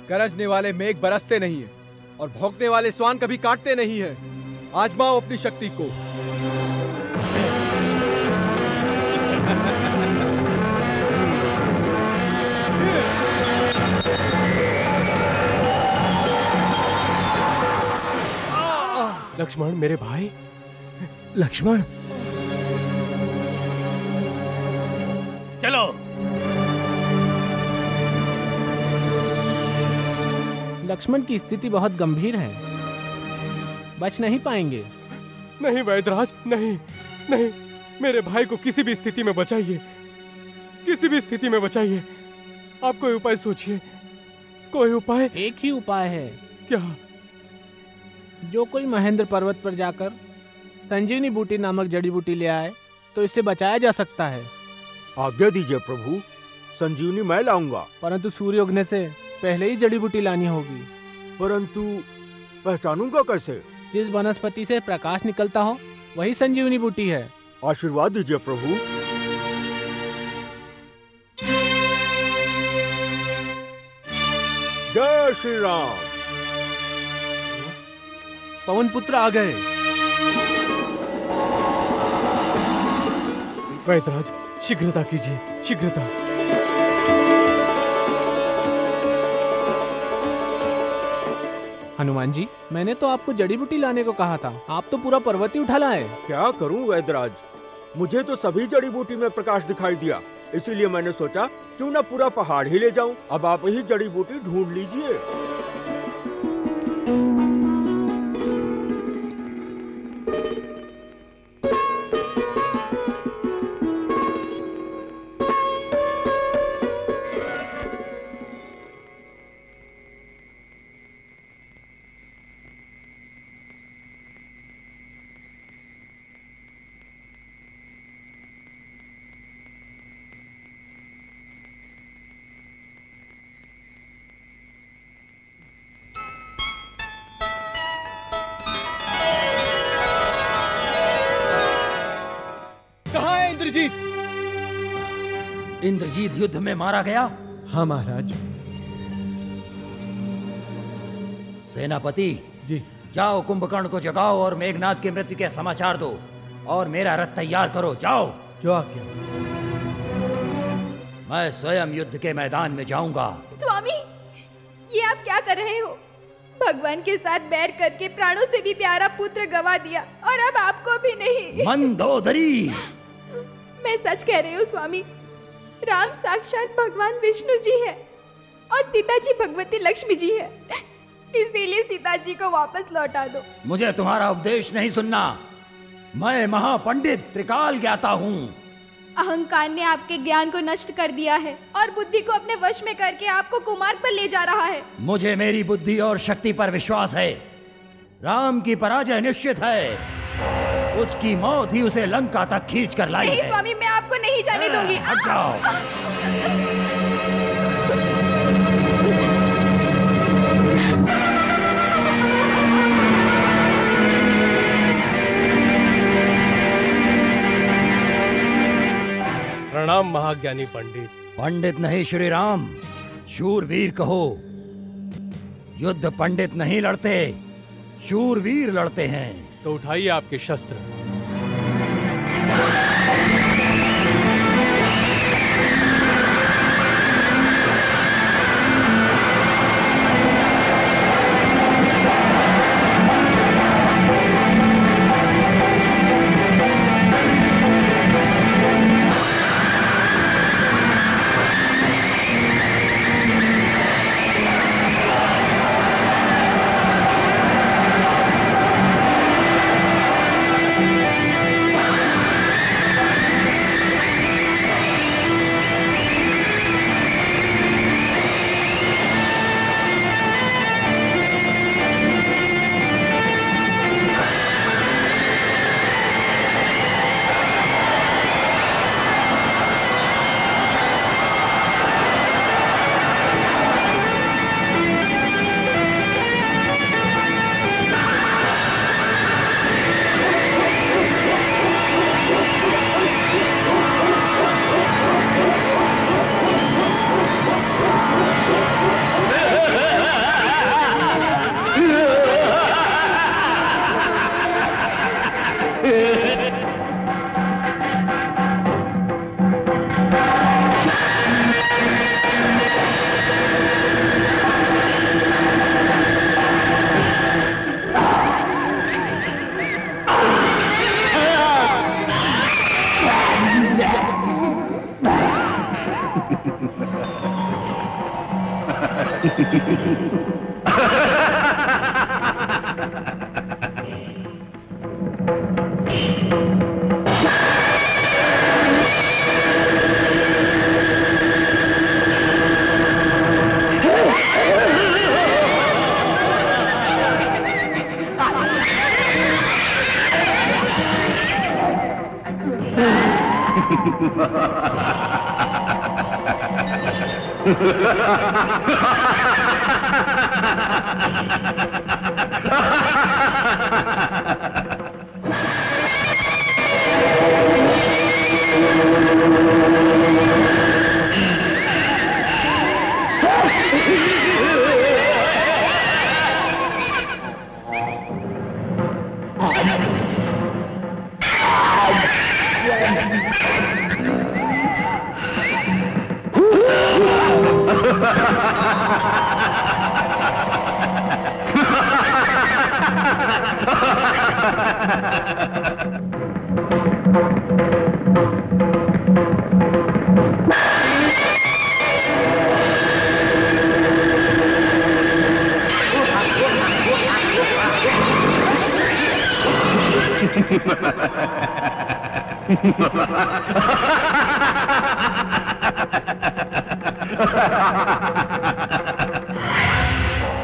Speaker 1: गरजने वाले मेघ बरसते नहीं है और भौंकने वाले स्वान कभी काटते नहीं है। आजमाओ अपनी शक्ति को।
Speaker 4: लक्ष्मण, मेरे भाई।
Speaker 2: लक्ष्मण,
Speaker 4: चलो।
Speaker 11: लक्ष्मण की स्थिति बहुत गंभीर है, बच नहीं पाएंगे।
Speaker 4: नहीं वैदराज, नहीं नहीं, मेरे भाई को किसी भी स्थिति में बचाइए, किसी भी स्थिति में बचाइए। आप कोई उपाय सोचिए, कोई उपाय।
Speaker 11: एक ही उपाय है।
Speaker 4: क्या?
Speaker 11: जो कोई महेंद्र पर्वत पर जाकर संजीवनी बूटी नामक जड़ी बूटी ले आए तो इससे बचाया जा सकता है।
Speaker 10: आज्ञा दीजिए प्रभु, संजीवनी मैं लाऊंगा।
Speaker 11: परंतु सूर्य उगने से पहले ही जड़ी बूटी लानी होगी।
Speaker 10: परंतु पहचानूंगा कैसे?
Speaker 11: जिस वनस्पति से प्रकाश निकलता हो वही संजीवनी बूटी है।
Speaker 10: आशीर्वाद दीजिए प्रभु। जय श्री राम।
Speaker 4: पवन पुत्र आ गए। वैदराज, शीघ्रता कीजिए, शीघ्रता।
Speaker 11: हनुमान जी, मैंने तो आपको जड़ी बूटी लाने को कहा था, आप तो पूरा पर्वत ही उठा लाए।
Speaker 10: क्या करूं वैदराज, मुझे तो सभी जड़ी बूटी में प्रकाश दिखाई दिया, इसीलिए मैंने सोचा क्यों ना पूरा पहाड़ ही ले जाऊं। अब आप ही जड़ी बूटी ढूंढ लीजिए।
Speaker 2: इंद्रजीत युद्ध में मारा गया?
Speaker 1: हाँ महाराज।
Speaker 2: सेनापति
Speaker 1: जी,
Speaker 2: जाओ कुंभकर्ण को जगाओ और मेघनाद की मृत्यु के समाचार दो और मेरा रथ तैयार करो। जाओ।
Speaker 1: जो आज्ञा।
Speaker 2: मैं स्वयं युद्ध के मैदान में जाऊंगा।
Speaker 8: स्वामी, ये आप क्या कर रहे हो? भगवान के साथ बैर करके प्राणों से भी प्यारा पुत्र गवा दिया और अब आपको भी नहीं।
Speaker 2: मंदोदरी,
Speaker 8: मैं सच कह रही हूँ स्वामी। राम साक्षात भगवान विष्णु जी है और सीता जी भगवती लक्ष्मी जी है, इसीलिए सीता जी को वापस लौटा दो।
Speaker 2: मुझे तुम्हारा उपदेश नहीं सुनना। मैं महापंडित त्रिकाल ज्ञाता हूँ।
Speaker 8: अहंकार ने आपके ज्ञान को नष्ट कर दिया है और बुद्धि को अपने वश में करके आपको कुमार्ग पर ले जा रहा है।
Speaker 2: मुझे मेरी बुद्धि और शक्ति पर विश्वास है। राम की पराजय निश्चित है। उसकी मौत ही उसे लंका तक खींच कर लाई है।
Speaker 8: नहीं स्वामी, मैं आपको नहीं जाने दूंगी।
Speaker 2: हट जाओ।
Speaker 4: प्रणाम महाज्ञानी पंडित।
Speaker 2: पंडित नहीं श्री राम, शूरवीर कहो। युद्ध पंडित नहीं लड़ते, शूरवीर लड़ते हैं।
Speaker 4: तो उठाइए आपके शस्त्र।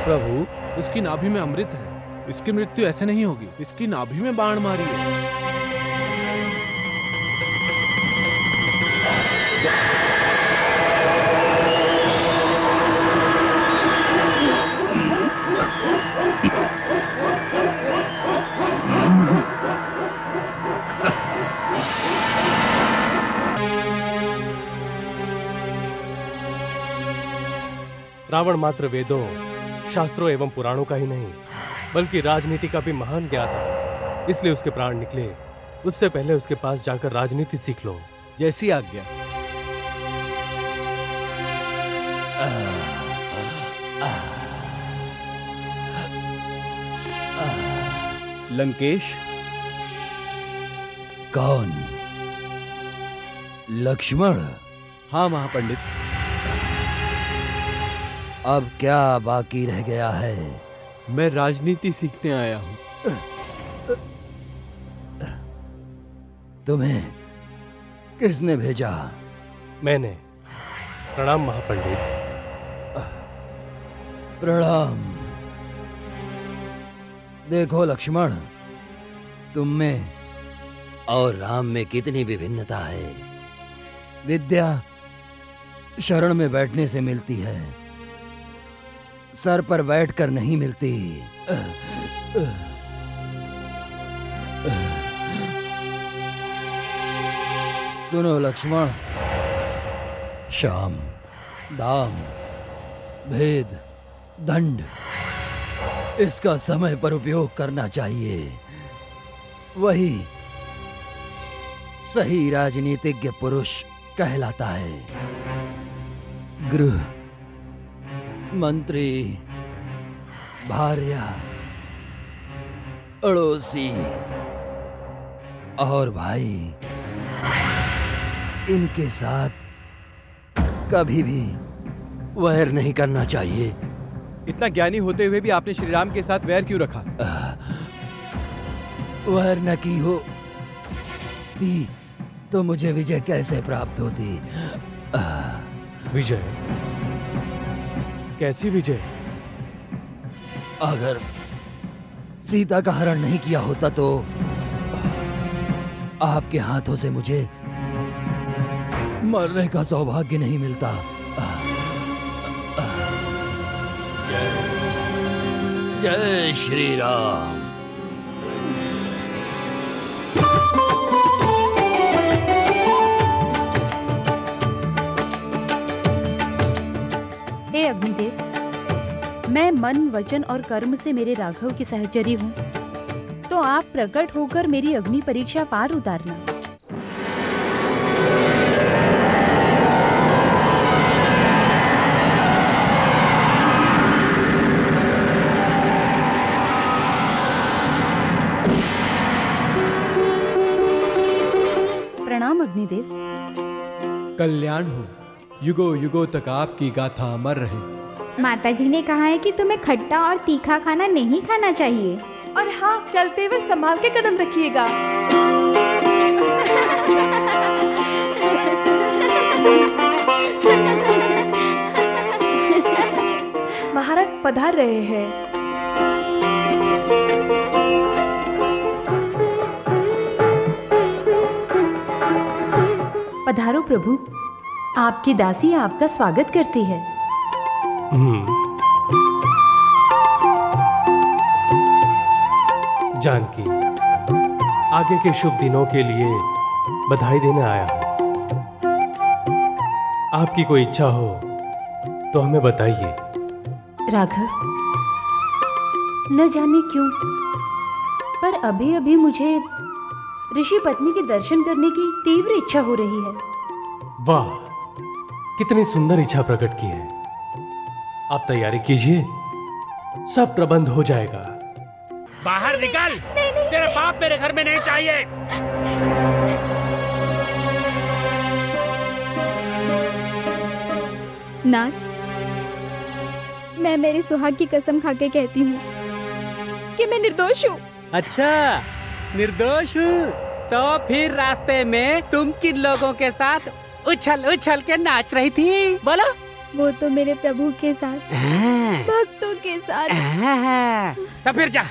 Speaker 11: प्रभु, इसकी नाभि में अमृत है। इसकी मृत्यु ऐसे नहीं होगी। इसकी नाभि में बाण मारिए।
Speaker 4: रावण मात्र वेदों, शास्त्रों एवं पुराणों का ही नहीं बल्कि राजनीति का भी महान ज्ञाता, इसलिए उसके प्राण निकले। उससे पहले उसके पास जाकर राजनीति सीख लो।
Speaker 1: जैसी आज्ञा। लंकेश।
Speaker 2: कौन? लक्ष्मण?
Speaker 1: हाँ महापंडित।
Speaker 2: अब क्या बाकी रह गया है?
Speaker 1: मैं राजनीति सीखने आया हूं।
Speaker 2: तुम्हें किसने भेजा?
Speaker 4: मैंने। प्रणाम महापंडित।
Speaker 2: प्रणाम। देखो लक्ष्मण, तुम में और राम में कितनी विभिन्नता है। विद्या शरण में बैठने से मिलती है, सर पर बैठकर नहीं मिलती। सुनो लक्ष्मण, शाम, दाम, भेद, दंड, इसका समय पर उपयोग करना चाहिए। वही सही राजनीतिज्ञ पुरुष कहलाता है। गृह, मंत्री, भार्या, अड़ोसी और भाई, इनके साथ कभी भी वैर नहीं करना चाहिए।
Speaker 1: इतना ज्ञानी होते हुए भी आपने श्री राम के साथ वैर क्यों रखा?
Speaker 2: वैर न की होती तो मुझे विजय कैसे प्राप्त होती?
Speaker 4: विजय? कैसी विजय?
Speaker 2: अगर सीता का हरण नहीं किया होता तो आपके हाथों से मुझे मरने का सौभाग्य नहीं मिलता। जय श्री राम।
Speaker 9: हे अग्निदेव, मैं मन, वचन और कर्म से मेरे राघव की सहचरी हूँ, तो आप प्रकट होकर मेरी अग्नि परीक्षा पार उतारना। प्रणाम अग्निदेव।
Speaker 1: कल्याण हो। युगों युगों तक आपकी गाथा अमर रहे।
Speaker 8: माताजी ने कहा है कि तुम्हें खट्टा और तीखा खाना नहीं खाना चाहिए।
Speaker 6: और हाँ, चलते हुए संभाल के कदम रखिएगा। महाराज पधार रहे हैं।
Speaker 7: पधारो प्रभु, आपकी दासी आपका स्वागत करती है।
Speaker 4: जानकी, आगे के शुभ दिनों के लिए बधाई देने आया हूं। आपकी कोई इच्छा हो तो हमें बताइए।
Speaker 7: राघव, न जाने क्यों, पर अभी अभी मुझे ऋषि पत्नी के दर्शन करने की तीव्र इच्छा हो रही है।
Speaker 4: वाह, कितनी सुंदर इच्छा प्रकट की है। आप तैयारी कीजिए, सब प्रबंध हो जाएगा।
Speaker 3: बाहर निकल, तेरा बाप मेरे घर में नहीं चाहिए।
Speaker 8: नाथ, मैं मेरे सुहाग की कसम खाके कहती हूँ कि मैं निर्दोष हूँ।
Speaker 3: अच्छा, निर्दोष हूँ? तो फिर रास्ते में तुम किन लोगों के साथ उछल उछल के नाच रही थी? बोलो।
Speaker 8: वो तो मेरे प्रभु के साथ, भक्तों के साथ।
Speaker 3: तो फिर जा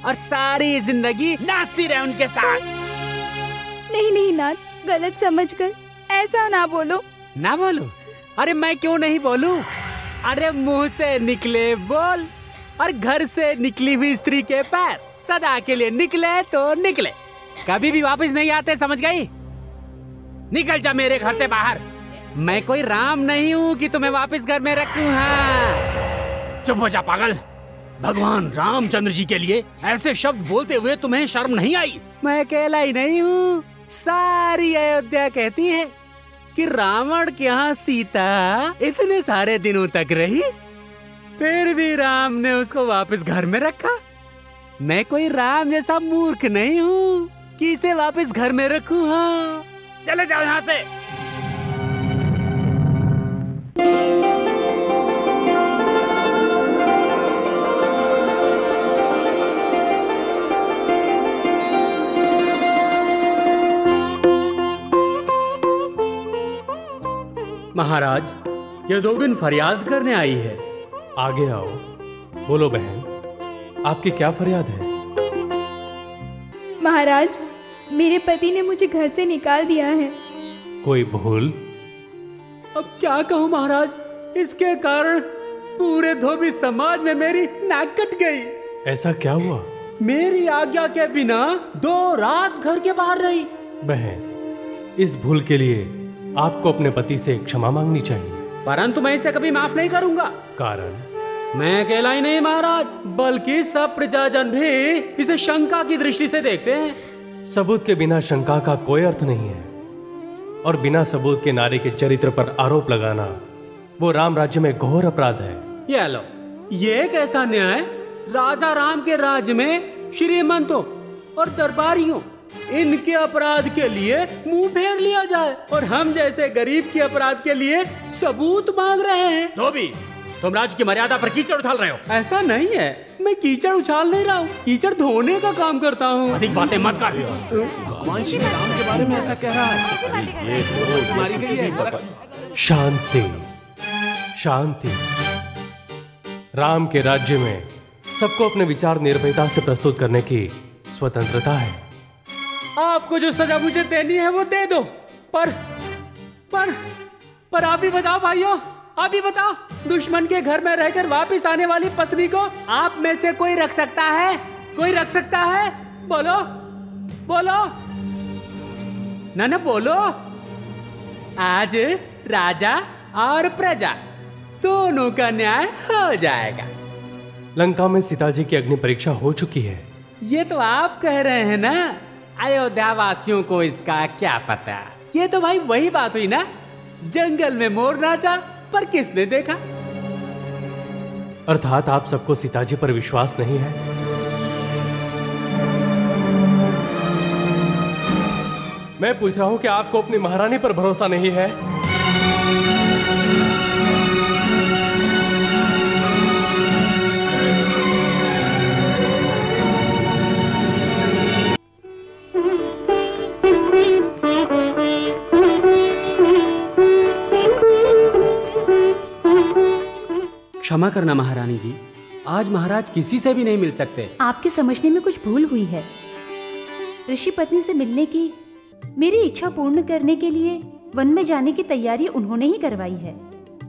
Speaker 3: और सारी जिंदगी नाचती रहे उनके साथ।
Speaker 8: नहीं नहीं नाथ, गलत समझकर ऐसा ना बोलो।
Speaker 3: ना बोलूं? अरे मैं क्यों नहीं बोलूं? अरे मुंह से निकले बोल, और घर से निकली हुई स्त्री के पैर सदा के लिए निकले तो निकले, कभी भी वापस नहीं आते, समझ गई? निकल जा मेरे घर से बाहर। मैं कोई राम नहीं हूँ कि तुम्हें वापस घर में रखूं। हाँ, चुप हो जा पागल। भगवान रामचंद्र जी के लिए ऐसे शब्द बोलते हुए तुम्हें शर्म नहीं आई? मैं अकेला ही नहीं हूँ, सारी अयोध्या कहती है कि रावण के यहाँ सीता इतने सारे दिनों तक रही, फिर भी राम ने उसको वापस घर में रखा। मैं कोई राम जैसा मूर्ख नहीं हूँ कि इसे वापस घर में रखूं। हाँ, चले जाओ यहाँ से। महाराज, ये धोबिन फरियाद करने आई है।
Speaker 4: आगे आओ, बोलो बहन, आपकी क्या फरियाद है?
Speaker 8: महाराज, मेरे पति ने मुझे घर से निकाल दिया है।
Speaker 4: कोई भूल?
Speaker 3: अब क्या कहूँ महाराज, इसके कारण पूरे धोबी समाज में मेरी नाक कट गई।
Speaker 4: ऐसा क्या हुआ?
Speaker 3: मेरी आज्ञा के बिना 2 रात घर के बाहर रही।
Speaker 4: बहन, इस भूल के लिए आपको अपने पति से क्षमा मांगनी चाहिए।
Speaker 3: परंतु मैं इसे कभी माफ नहीं करूंगा।
Speaker 4: कारण?
Speaker 3: मैं अकेला ही नहीं महाराज, बल्कि सब प्रजाजन भी इसे शंका की दृष्टि से देखते हैं।
Speaker 4: सबूत के बिना शंका का कोई अर्थ नहीं है, और बिना सबूत के नारी के चरित्र पर आरोप लगाना वो राम राज्य में घोर अपराध है।
Speaker 3: ये लो, ये कैसा न्याय? राजा राम के राज्य में श्रीमंतों और दरबारियों, इनके अपराध के लिए मुंह फेर लिया जाए, और हम जैसे गरीब के अपराध के लिए सबूत मांग रहे हैं। धोबी, तुम राज की मर्यादा पर कीचड़ उछाल रहे हो। ऐसा नहीं है, मैं कीचड़ उछाल नहीं रहा हूँ, कीचड़ धोने का काम करता हूँ। अधिक बातें मत कर।
Speaker 11: भगवान श्री राम के बारे में ऐसा कह रहा है।
Speaker 4: शांति, शांति। राम के राज्य में सबको अपने विचार निर्भयता से प्रस्तुत करने की स्वतंत्रता है।
Speaker 3: आपको जो सजा मुझे देनी है वो दे दो, पर आप ही बताओ भाइयों, आप ही बताओ, दुश्मन के घर में रहकर वापस आने वाली पत्नी को आप में से कोई रख सकता है? कोई रख सकता है? बोलो बोलो, ना बोलो। आज राजा और प्रजा दोनों का न्याय हो जाएगा।
Speaker 4: लंका में सीता जी की अग्नि परीक्षा हो चुकी है।
Speaker 3: ये तो आप कह रहे हैं ना, अयोध्या वासियों को इसका क्या पता। ये तो भाई वही बात हुई ना, जंगल में मोर नाचा पर किसने देखा।
Speaker 4: अर्थात आप सबको सीता जी पर विश्वास नहीं है। मैं पूछ रहा हूं कि आपको अपनी महारानी पर भरोसा नहीं है?
Speaker 3: क्षमा करना महारानी जी, आज महाराज किसी से भी नहीं मिल सकते।
Speaker 9: आपके समझने में कुछ भूल हुई है। ऋषि पत्नी से मिलने की मेरी इच्छा पूर्ण करने के लिए वन में जाने की तैयारी उन्होंने ही करवाई है।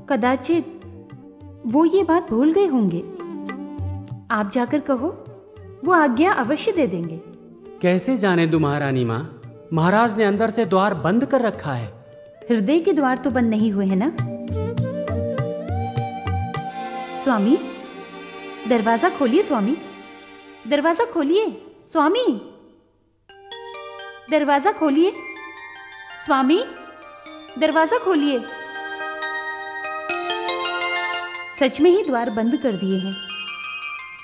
Speaker 9: कदाचित वो ये बात भूल गए होंगे। आप जाकर कहो, वो आज्ञा अवश्य दे देंगे।
Speaker 3: कैसे जाने दूं महारानी माँ, महाराज ने अंदर से द्वार बंद कर रखा है।
Speaker 9: हृदय के द्वार तो बंद नहीं हुए हैं ना। स्वामी, दरवाजा खोलिए। स्वामी, दरवाजा खोलिए। स्वामी, दरवाजा खोलिए। स्वामी, दरवाजा खोलिए। सच में ही द्वार बंद कर दिए हैं।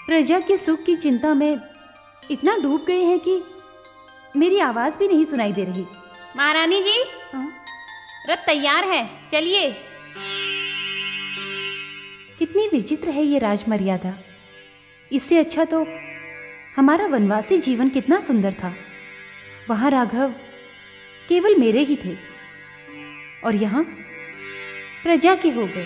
Speaker 9: प्रजा के सुख की चिंता में इतना डूब गए हैं कि मेरी आवाज भी नहीं सुनाई दे रही।
Speaker 7: महारानी जी, रथ तैयार है, चलिए।
Speaker 9: कितनी विचित्र है ये राजमर्यादा। इससे अच्छा तो हमारा वनवासी जीवन कितना सुंदर था। वहां राघव केवल मेरे ही थे और यहाँ प्रजा के हो गए।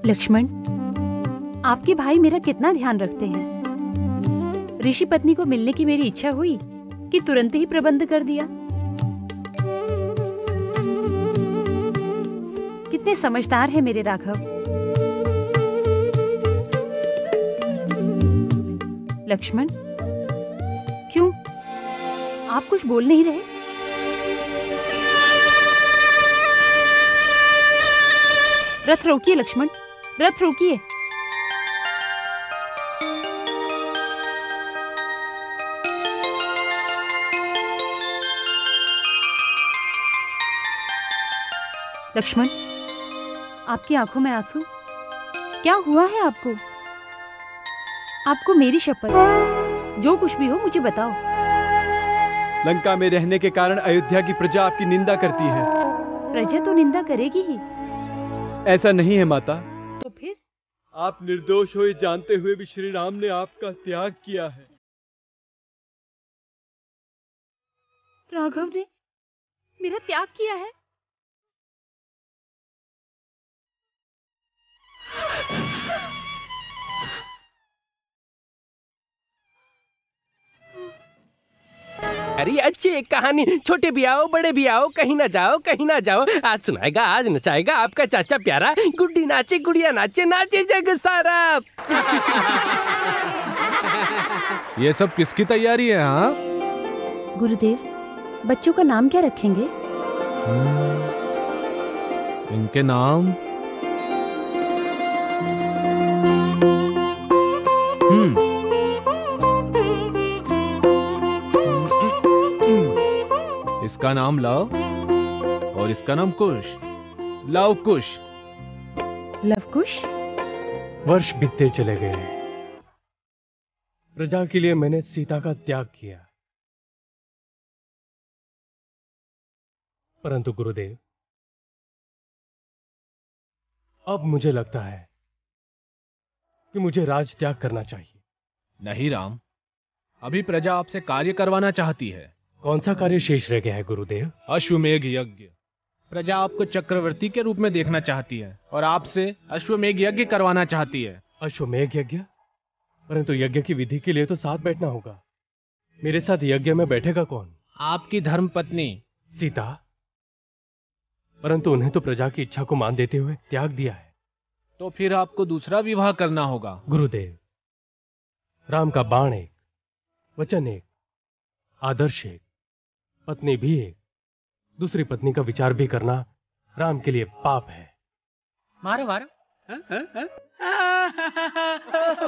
Speaker 9: लक्ष्मण, आपके भाई मेरा कितना ध्यान रखते हैं। ऋषि पत्नी को मिलने की मेरी इच्छा हुई कि तुरंत ही प्रबंध कर दिया। कितने समझदार है मेरे राघव। लक्ष्मण, क्यों आप कुछ बोल नहीं रहे? रथ रोकिए लक्ष्मण, रथ रोकिए। लक्ष्मण, आपकी आंखों में आंसू, क्या हुआ है आपको? आपको मेरी शपथ, जो कुछ भी हो मुझे बताओ।
Speaker 1: लंका में रहने के कारण अयोध्या की प्रजा आपकी निंदा करती है।
Speaker 9: प्रजा तो निंदा करेगी ही।
Speaker 1: ऐसा नहीं है माता।
Speaker 9: तो फिर?
Speaker 1: आप निर्दोष हो ये जानते हुए भी श्री राम ने आपका त्याग किया है।
Speaker 9: राघव ने मेरा त्याग किया है?
Speaker 13: अरे अच्छी एक कहानी, छोटे भी आओ बड़े भी आओ, कहीं ना जाओ कहीं ना जाओ। आज सुनाएगा, आज नचाएगा आपका चाचा प्यारा। गुड्डी नाचे गुड़िया नाचे, नाचे जग सारा।
Speaker 11: ये सब किसकी तैयारी है? हाँ
Speaker 9: गुरुदेव, बच्चों का नाम क्या रखेंगे?
Speaker 11: इनके नाम इसका नाम लव और इसका नाम कुश। लव कुश।
Speaker 9: लव कुश।
Speaker 4: वर्ष बीतते चले गए। प्रजा के लिए मैंने सीता का त्याग किया, परंतु गुरुदेव अब मुझे लगता है कि मुझे राज त्याग करना चाहिए।
Speaker 11: नहीं राम, अभी प्रजा आपसे कार्य करवाना चाहती है।
Speaker 4: कौन सा कार्य शेष रह गया है गुरुदेव?
Speaker 11: अश्वमेघ यज्ञ। प्रजा आपको चक्रवर्ती के रूप में देखना चाहती है और आपसे अश्वमेघ यज्ञ करवाना चाहती है।
Speaker 4: अश्वमेघ यज्ञ? परंतु यज्ञ की विधि के लिए तो साथ बैठना होगा। मेरे साथ यज्ञ में बैठेगा कौन?
Speaker 11: आपकी धर्मपत्नी
Speaker 4: सीता। परंतु उन्हें तो प्रजा की इच्छा को मान देते हुए त्याग दिया है।
Speaker 11: तो फिर आपको दूसरा विवाह करना होगा।
Speaker 4: गुरुदेव, राम का बाण एक, वचन एक, आदर्श एक, पत्नी भी एक, दूसरी पत्नी का विचार भी करना राम के लिए पाप है।
Speaker 3: मारो मारो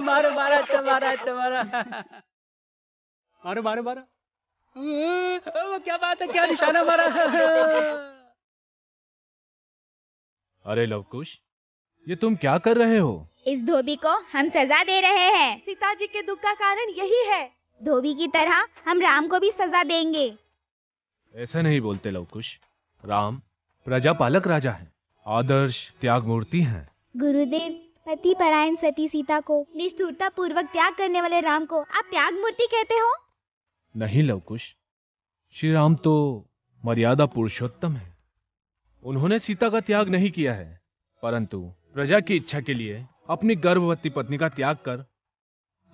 Speaker 3: मारो मारो चमारा चमारा मारो मारो मारो। वो क्या बात है, क्या निशाना मारा।
Speaker 11: अरे लवकुश, ये तुम क्या कर रहे हो?
Speaker 14: इस धोबी को हम सजा दे रहे हैं।
Speaker 6: सीता जी के दुख का कारण यही है।
Speaker 14: धोबी की तरह हम राम को भी सजा देंगे।
Speaker 11: ऐसा नहीं बोलते लवकुश। राम प्रजापालक राजा है, आदर्श त्याग मूर्ति हैं।
Speaker 14: गुरुदेव, पति परायण सती सीता को निष्ठुरता पूर्वक त्याग करने वाले राम को आप त्याग मूर्ति कहते हो?
Speaker 11: नहीं लवकुश, श्री राम तो मर्यादा पुरुषोत्तम है। उन्होंने सीता का त्याग नहीं किया है, परंतु प्रजा की इच्छा के लिए अपनी गर्भवती पत्नी का त्याग कर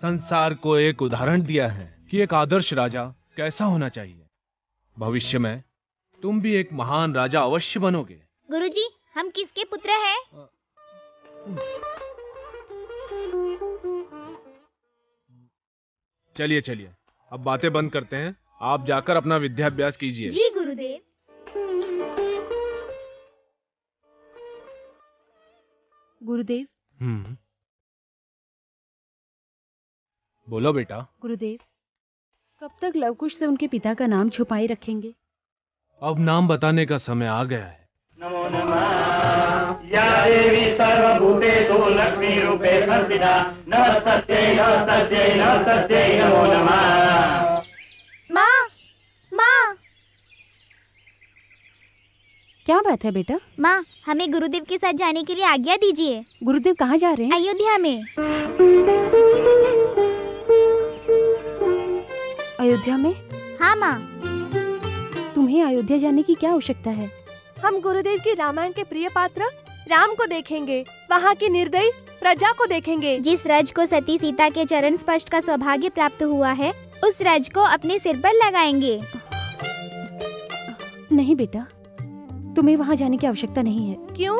Speaker 11: संसार को एक उदाहरण दिया है कि एक आदर्श राजा कैसा होना चाहिए। भविष्य में तुम भी एक महान राजा अवश्य बनोगे।
Speaker 14: गुरुजी, हम किसके पुत्र हैं?
Speaker 11: चलिए चलिए, अब बातें बंद करते हैं। आप जाकर अपना विद्याभ्यास कीजिए।
Speaker 14: जी गुरुदेव।
Speaker 9: गुरुदेव।
Speaker 11: बोलो बेटा।
Speaker 9: गुरुदेव, कब तक लवकुश से उनके पिता का नाम छुपाए रखेंगे?
Speaker 11: अब नाम बताने का समय आ गया है।
Speaker 15: नमो नमः या देवी सर्वभूतेषु लक्ष्मी रूपे संस्थिता नमस्तस्यै नमस्तस्यै नमस्तस्यै नमो नमः।
Speaker 14: माँ, माँ।
Speaker 9: क्या बात है बेटा?
Speaker 14: माँ, हमें गुरुदेव के साथ जाने के लिए आज्ञा दीजिए।
Speaker 9: गुरुदेव कहाँ जा रहे हैं?
Speaker 14: अयोध्या में।
Speaker 9: अयोध्या में?
Speaker 14: हाँ माँ।
Speaker 9: तुम्हें अयोध्या जाने की क्या आवश्यकता है?
Speaker 6: हम गुरुदेव की रामायण के प्रिय पात्र राम को देखेंगे, वहाँ की निर्दयी प्रजा को देखेंगे।
Speaker 14: जिस रज को सती सीता के चरण स्पर्श का सौभाग्य प्राप्त हुआ है, उस रज को अपने सिर पर लगाएंगे।
Speaker 9: नहीं बेटा, तुम्हें वहाँ जाने की आवश्यकता नहीं है।
Speaker 6: क्यों?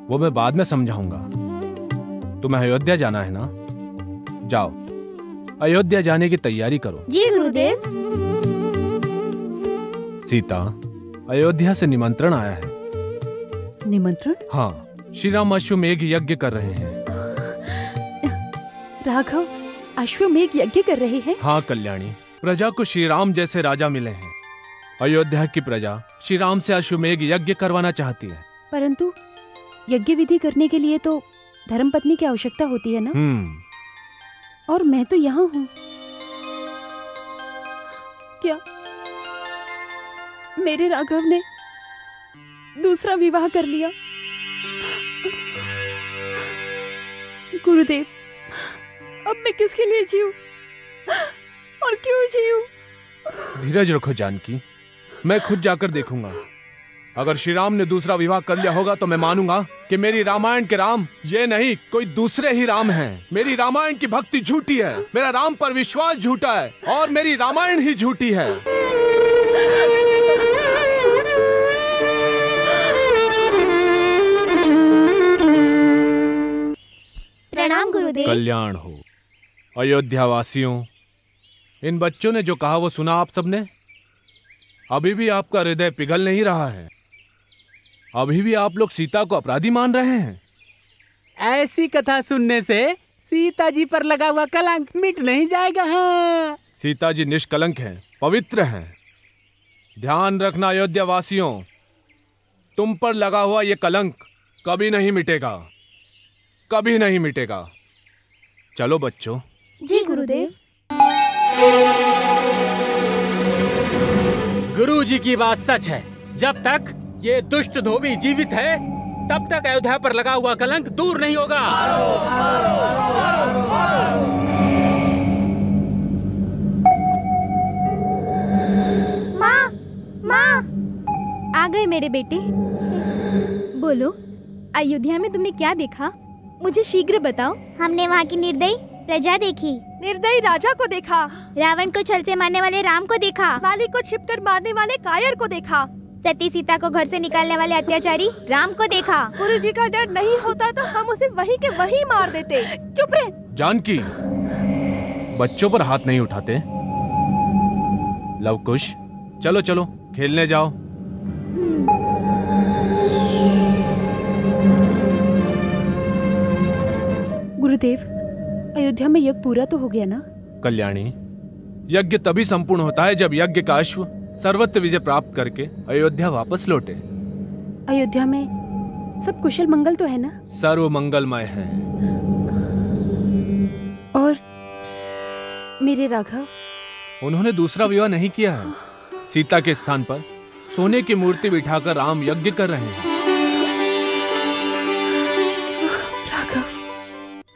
Speaker 11: वो मैं बाद में समझाऊंगा। तुम्हें अयोध्या जाना है ना? जाओ, अयोध्या जाने की तैयारी करो।
Speaker 14: जी गुरुदेव।
Speaker 11: सीता, अयोध्या से निमंत्रण आया है।
Speaker 9: निमंत्रण?
Speaker 11: हाँ, श्री राम अश्वमेघ यज्ञ कर रहे हैं।
Speaker 9: राघव, अश्वमेघ यज्ञ कर रहे हैं?
Speaker 11: हाँ कल्याणी, प्रजा को श्री राम जैसे राजा मिले हैं। अयोध्या की प्रजा श्री राम से अश्वमेघ यज्ञ करवाना चाहती है।
Speaker 9: परंतु यज्ञ विधि करने के लिए तो धर्मपत्नी की आवश्यकता होती है ना? और मैं तो यहाँ हूँ। क्या मेरे राघव ने दूसरा विवाह कर लिया? गुरुदेव, अब मैं किसके लिए जीऊं और क्यों जीऊं?
Speaker 11: धीरज रखो जानकी, मैं खुद जाकर देखूंगा। अगर श्री राम ने दूसरा विवाह कर लिया होगा तो मैं मानूंगा कि मेरी रामायण के राम ये नहीं कोई दूसरे ही राम हैं। मेरी रामायण की भक्ति झूठी है, मेरा राम पर विश्वास झूठा है और मेरी रामायण ही झूठी है।
Speaker 14: प्रणाम गुरुदेव।
Speaker 11: कल्याण हो। अयोध्या वासियों, इन बच्चों ने जो कहा वो सुना आप सबने? अभी भी आपका हृदय पिघल नहीं रहा है? अभी भी आप लोग सीता को अपराधी मान रहे हैं?
Speaker 3: ऐसी कथा सुनने से सीता जी पर लगा हुआ कलंक मिट नहीं जाएगा। हाँ।
Speaker 11: सीता जी निष्कलंक हैं, पवित्र हैं। ध्यान रखना अयोध्या वासियों, तुम पर लगा हुआ ये कलंक कभी नहीं मिटेगा, कभी नहीं मिटेगा। चलो बच्चों।
Speaker 6: जी गुरुदेव।
Speaker 3: गुरु जी की बात सच है। जब तक ये दुष्ट धोबी जीवित है, तब तक अयोध्या पर लगा हुआ कलंक दूर नहीं होगा।
Speaker 14: माँ, माँ, आ गए मेरे बेटे। बोलो, अयोध्या में तुमने क्या देखा? मुझे शीघ्र बताओ। हमने वहाँ की निर्दयी प्रजा देखी,
Speaker 6: निर्दयी राजा को देखा,
Speaker 14: रावण को छल से मारने वाले राम को देखा,
Speaker 6: माली को छिपकर मारने वाले कायर को देखा,
Speaker 14: सती सीता को घर से निकालने वाले अत्याचारी राम को देखा।
Speaker 6: गुरु जी का डर नहीं होता तो हम उसे वहीं के वहीं मार देते।
Speaker 9: चुप रहे।
Speaker 11: जानकी, बच्चों पर हाथ नहीं उठाते। लवकुश, चलो चलो खेलने जाओ।
Speaker 9: गुरुदेव, अयोध्या में यज्ञ पूरा तो हो गया ना?
Speaker 11: कल्याणी, यज्ञ तभी संपूर्ण होता है जब यज्ञ का अश्व सर्वत्र विजय प्राप्त करके अयोध्या वापस लौटे।
Speaker 9: अयोध्या में सब कुशल मंगल तो है ना?
Speaker 11: सर्व मंगलमय है।
Speaker 9: और मेरे राघव?
Speaker 11: उन्होंने दूसरा विवाह नहीं किया है। सीता के स्थान पर सोने की मूर्ति बिठाकर राम यज्ञ कर रहे हैं।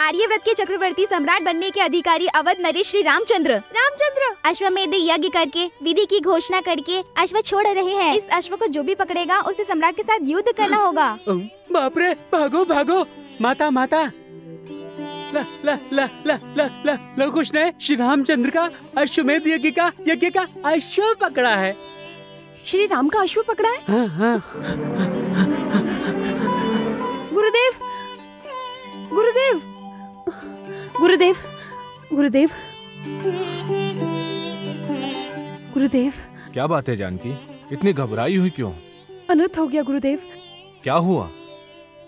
Speaker 14: आर्यव्रत के चक्रवर्ती सम्राट बनने के अधिकारी अवध नरेश श्री रामचंद्र अश्वमेध यज्ञ करके विधि की घोषणा करके अश्व छोड़ रहे हैं। इस अश्व को जो भी पकड़ेगा उसे सम्राट के साथ युद्ध करना होगा।
Speaker 3: बाप रे, भागो भागो। माता माता, लवकुश ने श्री रामचंद्र का अश्वमेध यज्ञ का अश्व पकड़ा है।
Speaker 9: श्री राम का अश्व पकड़ा है?
Speaker 3: हाँ, हाँ।
Speaker 9: गुरुदेव, गुरुदेव, गुरुदेव, गुरुदेव, गुरुदेव।
Speaker 11: क्या बात है जानकी, इतनी घबराई हुई क्यों?
Speaker 9: अनर्थ हो गया गुरुदेव।
Speaker 11: क्या हुआ?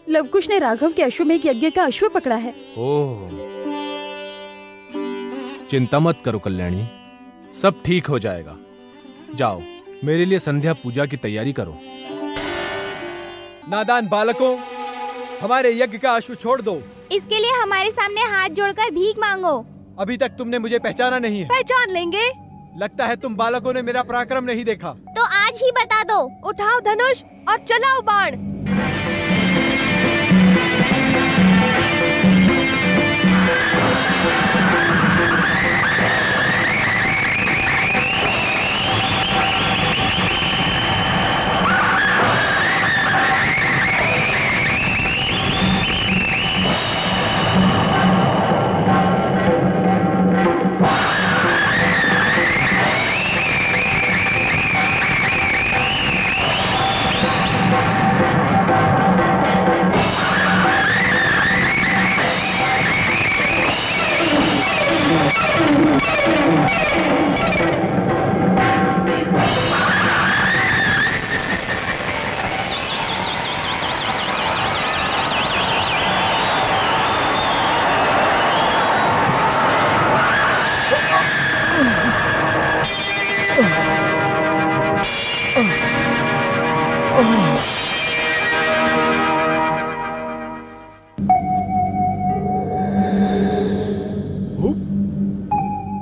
Speaker 9: लवकुश ने राघव के अश्वमेध यज्ञ का अश्व पकड़ा है।
Speaker 11: ओह, चिंता मत करो कल्याणी, सब ठीक हो जाएगा। जाओ, मेरे लिए संध्या पूजा की तैयारी करो।
Speaker 1: नादान बालकों, हमारे यज्ञ का अश्व छोड़ दो।
Speaker 14: इसके लिए हमारे सामने हाथ जोड़कर भीख मांगो।
Speaker 1: अभी तक तुमने मुझे पहचाना नहीं है।
Speaker 6: पहचान लेंगे।
Speaker 1: लगता है तुम बालकों ने मेरा पराक्रम नहीं देखा।
Speaker 14: तो आज ही बता दो।
Speaker 6: उठाओ धनुष और चलाओ बाण।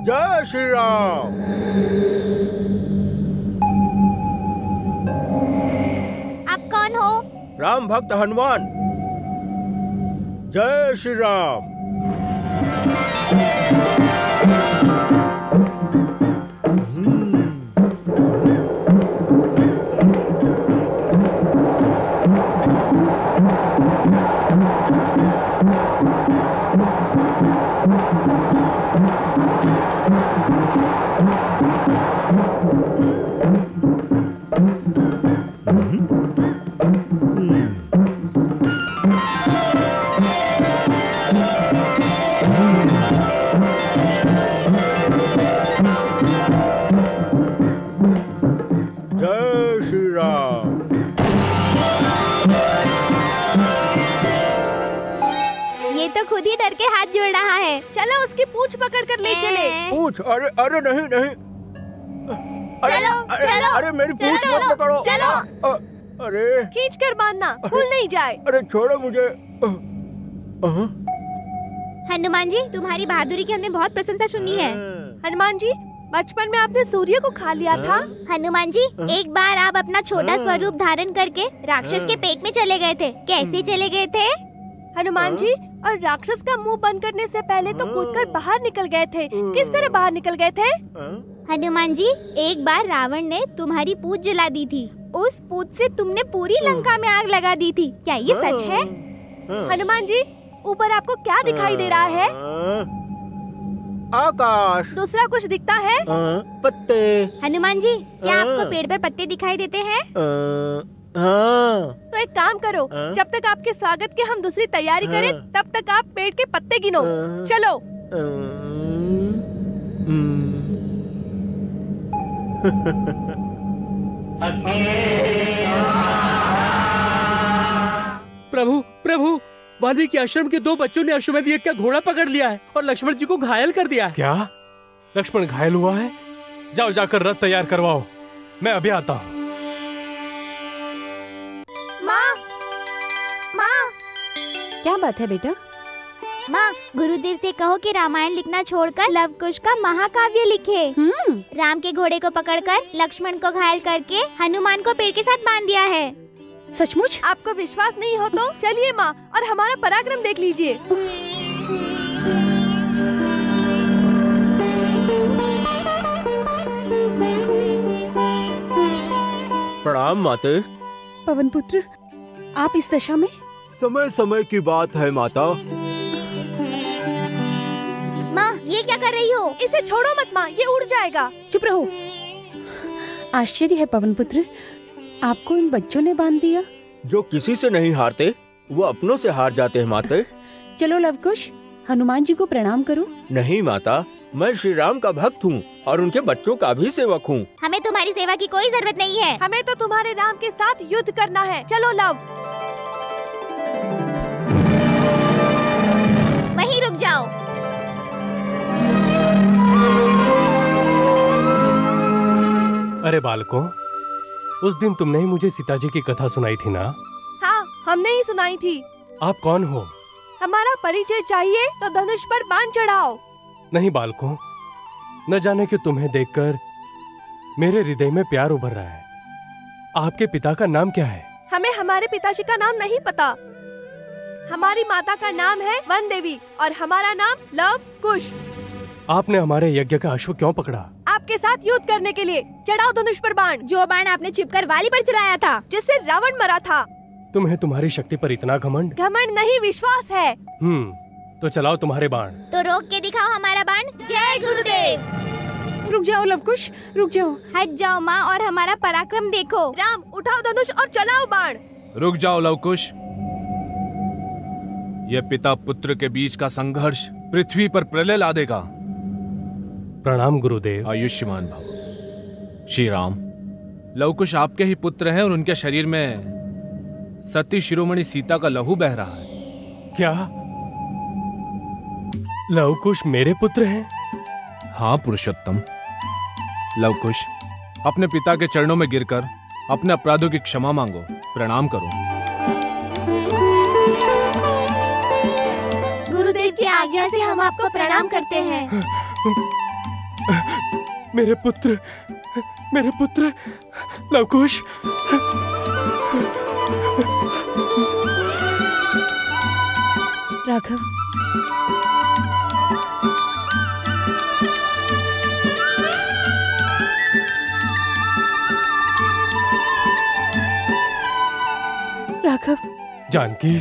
Speaker 10: जय श्री राम।
Speaker 14: आप कौन हो?
Speaker 10: राम भक्त हनुमान। जय श्री राम।
Speaker 14: खुद ही डर के हाथ जोड़ रहा है।
Speaker 6: चलो उसकी पूंछ पकड़ कर ले चले।
Speaker 10: पूंछ? अरे अरे नहीं नहीं।
Speaker 14: चलो, चलो,
Speaker 10: अरे मेरी पूंछ मत पकड़ो।
Speaker 14: चलो।
Speaker 10: अरे
Speaker 6: खींच कर बांधना, भूल नहीं जाए।
Speaker 10: अरे छोड़ो मुझे।
Speaker 14: हनुमान जी, तुम्हारी बहादुरी की हमने बहुत प्रशंसा सुनी है।
Speaker 6: हनुमान जी, बचपन में आपने सूर्य को खा लिया था।
Speaker 14: हनुमान जी, एक बार आप अपना छोटा स्वरूप धारण करके राक्षस के पेट में चले गए थे। कैसे चले गए थे?
Speaker 6: हनुमान जी, और राक्षस का मुंह बंद करने से पहले तो कूदकर बाहर निकल गए थे। किस तरह बाहर निकल गए थे?
Speaker 14: हनुमान जी, एक बार रावण ने तुम्हारी पूंछ जला दी थी। उस पूंछ से तुमने पूरी लंका में आग लगा दी थी। क्या ये सच है?
Speaker 6: हनुमान जी, ऊपर आपको क्या दिखाई दे रहा है?
Speaker 10: आकाश।
Speaker 6: दूसरा कुछ दिखता है?
Speaker 10: पत्ते।
Speaker 14: हनुमान जी, क्या आपको पेड़ पर पत्ते दिखाई देते हैं?
Speaker 10: हाँ।
Speaker 6: तो एक काम करो, जब तक आपके स्वागत की हम दूसरी तैयारी करें, तब तक आप पेड़ के पत्ते गिनो। चलो।
Speaker 3: प्रभु प्रभु, वाल्मीकि आश्रम के 2 बच्चों ने अश्वमेध यज्ञ का घोड़ा पकड़ लिया है और लक्ष्मण जी को घायल कर दिया है।
Speaker 4: क्या लक्ष्मण घायल हुआ है? जाओ जाकर रथ तैयार करवाओ, मैं अभी आता हूँ।
Speaker 14: माँ,
Speaker 9: क्या बात है बेटा?
Speaker 14: माँ, गुरुदेव से कहो कि रामायण लिखना छोड़कर लव कुश का महाकाव्य लिखे। राम के घोड़े को पकड़कर लक्ष्मण को घायल करके हनुमान को पेड़ के साथ बांध दिया है।
Speaker 9: सचमुच?
Speaker 6: आपको विश्वास नहीं हो तो चलिए माँ और हमारा पराक्रम देख लीजिए।
Speaker 10: प्रणाम माते।
Speaker 9: पवन पुत्र, आप इस दशा में?
Speaker 10: समय समय की बात है माता।
Speaker 14: माँ, ये क्या कर रही हो?
Speaker 6: इसे छोड़ो मत माँ, ये उड़ जाएगा।
Speaker 9: चुप रहो। आश्चर्य है पवन पुत्र, आपको इन बच्चों ने बांध दिया।
Speaker 10: जो किसी से नहीं हारते वो अपनों से हार जाते हैं माते।
Speaker 9: चलो लवकुश, हनुमान जी को प्रणाम करो।
Speaker 10: नहीं माता, मैं श्री राम का भक्त हूँ और उनके बच्चों का भी सेवक हूँ।
Speaker 14: हमें तुम्हारी सेवा की कोई जरूरत नहीं है।
Speaker 6: हमें तो तुम्हारे राम के साथ युद्ध करना है। चलो लव।
Speaker 14: वहीं रुक जाओ।
Speaker 4: अरे बालकों, उस दिन तुमने ही मुझे सीता जी की कथा सुनाई थी ना?
Speaker 6: हाँ, हमने ही सुनाई थी।
Speaker 4: आप कौन हो?
Speaker 6: हमारा परिचय चाहिए तो धनुष पर बाण चढ़ाओ।
Speaker 4: नहीं बालकों, न जाने कि तुम्हें देखकर मेरे हृदय में प्यार उभर रहा है। आपके पिता का नाम क्या है?
Speaker 6: हमें हमारे पिताजी का नाम नहीं पता। हमारी माता का नाम है वन देवी और हमारा नाम लव कुश।
Speaker 4: आपने हमारे यज्ञ का अश्व क्यों पकड़ा?
Speaker 6: आपके साथ युद्ध करने के लिए। चढ़ाओ धनुष पर बाण।
Speaker 14: जो बाण आपने छिपकर वाली पर चलाया था,
Speaker 6: जिससे रावण मरा था।
Speaker 4: तुम्हें तुम्हारी शक्ति पर इतना घमंड?
Speaker 6: घमंड नहीं, विश्वास है।
Speaker 4: तो चलाओ तुम्हारे बाण।
Speaker 14: तो रोक के दिखाओ हमारा बाण। जय गुरुदेव।
Speaker 9: रुक जाओ लवकुश, रुक जाओ।
Speaker 14: हट जाओ माँ और हमारा पराक्रम देखो।
Speaker 6: राम, उठाओ धनुष और चलाओ बाण।
Speaker 11: रुक जाओ लवकुश। यह पिता पुत्र के बीच का संघर्ष पृथ्वी पर प्रलय ला देगा।
Speaker 4: प्रणाम गुरुदेव।
Speaker 11: आयुष्मान भव। श्री राम, लवकुश आपके ही पुत्र हैं और उनके शरीर में सती शिरोमणि सीता का लहू बह रहा है।
Speaker 4: क्या लवकुश मेरे पुत्र हैं?
Speaker 11: हाँ पुरुषोत्तम। लवकुश, अपने पिता के चरणों में गिरकर अपने अपराधों की क्षमा मांगो, प्रणाम करो।
Speaker 6: गुरुदेव की आज्ञा से हम आपको प्रणाम करते हैं।
Speaker 4: मेरे पुत्र लवकुश।
Speaker 9: राघव, राघव।
Speaker 4: जानकी,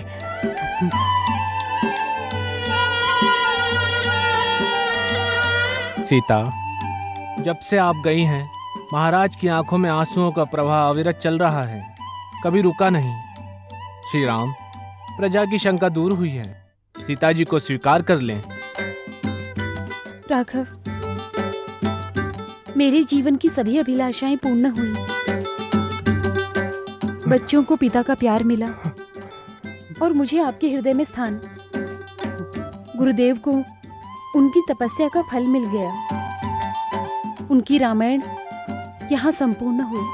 Speaker 11: सीता, जब से आप गई हैं, महाराज की आंखों में आंसुओं का प्रवाह अविरत चल रहा है, कभी रुका नहीं। श्री राम, प्रजा की शंका दूर हुई है, सीता जी को स्वीकार कर लें।
Speaker 9: राघव, मेरे जीवन की सभी अभिलाषाएं पूर्ण हुई। बच्चों को पिता का प्यार मिला और मुझे आपके हृदय में स्थान। गुरुदेव को उनकी तपस्या का फल मिल गया। उनकी रामायण यहाँ संपूर्ण हुई।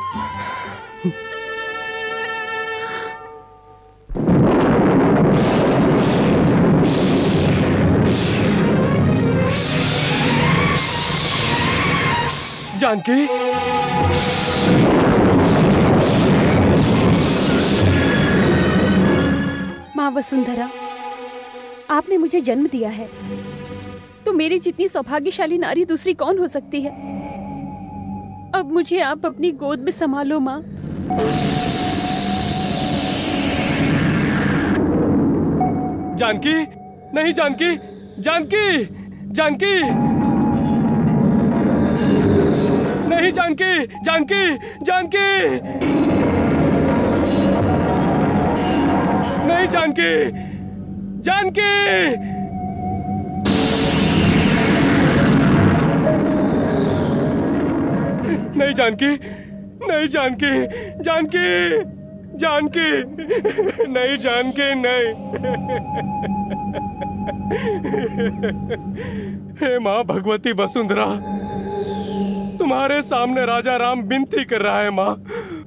Speaker 4: जानकी,
Speaker 9: माँ वसुंधरा, आपने मुझे जन्म दिया है, तो मेरी जितनी सौभाग्यशाली नारी दूसरी कौन हो सकती है। अब मुझे आप अपनी गोद में संभालो माँ।
Speaker 4: जानकी, नहीं जानकी, जानकी, जानकी। नहीं जानकी, जानकी, जानकी, नहीं जानकी, जानकी। नहीं जानकी, नहीं जानकी, जानकी, जानकी, नहीं जानकी, नहीं। हे माँ भगवती वसुंधरा, तुम्हारे सामने राजा राम विनती कर रहा है माँ,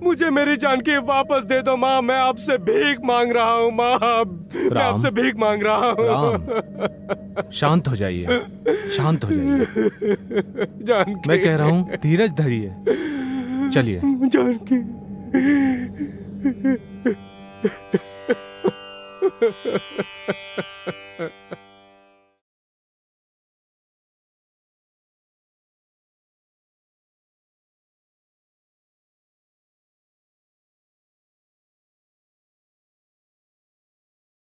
Speaker 4: मुझे मेरी जानकी वापस दे दो माँ, मैं आपसे भीख मांग रहा हूँ माँ, मैं आपसे भीख मांग रहा हूँ।
Speaker 11: राम, शांत हो जाइए, शांत हो जाइए।
Speaker 4: जानकी,
Speaker 11: मैं कह रहा हूँ धीरज धरिए, चलिए।
Speaker 4: जानकी,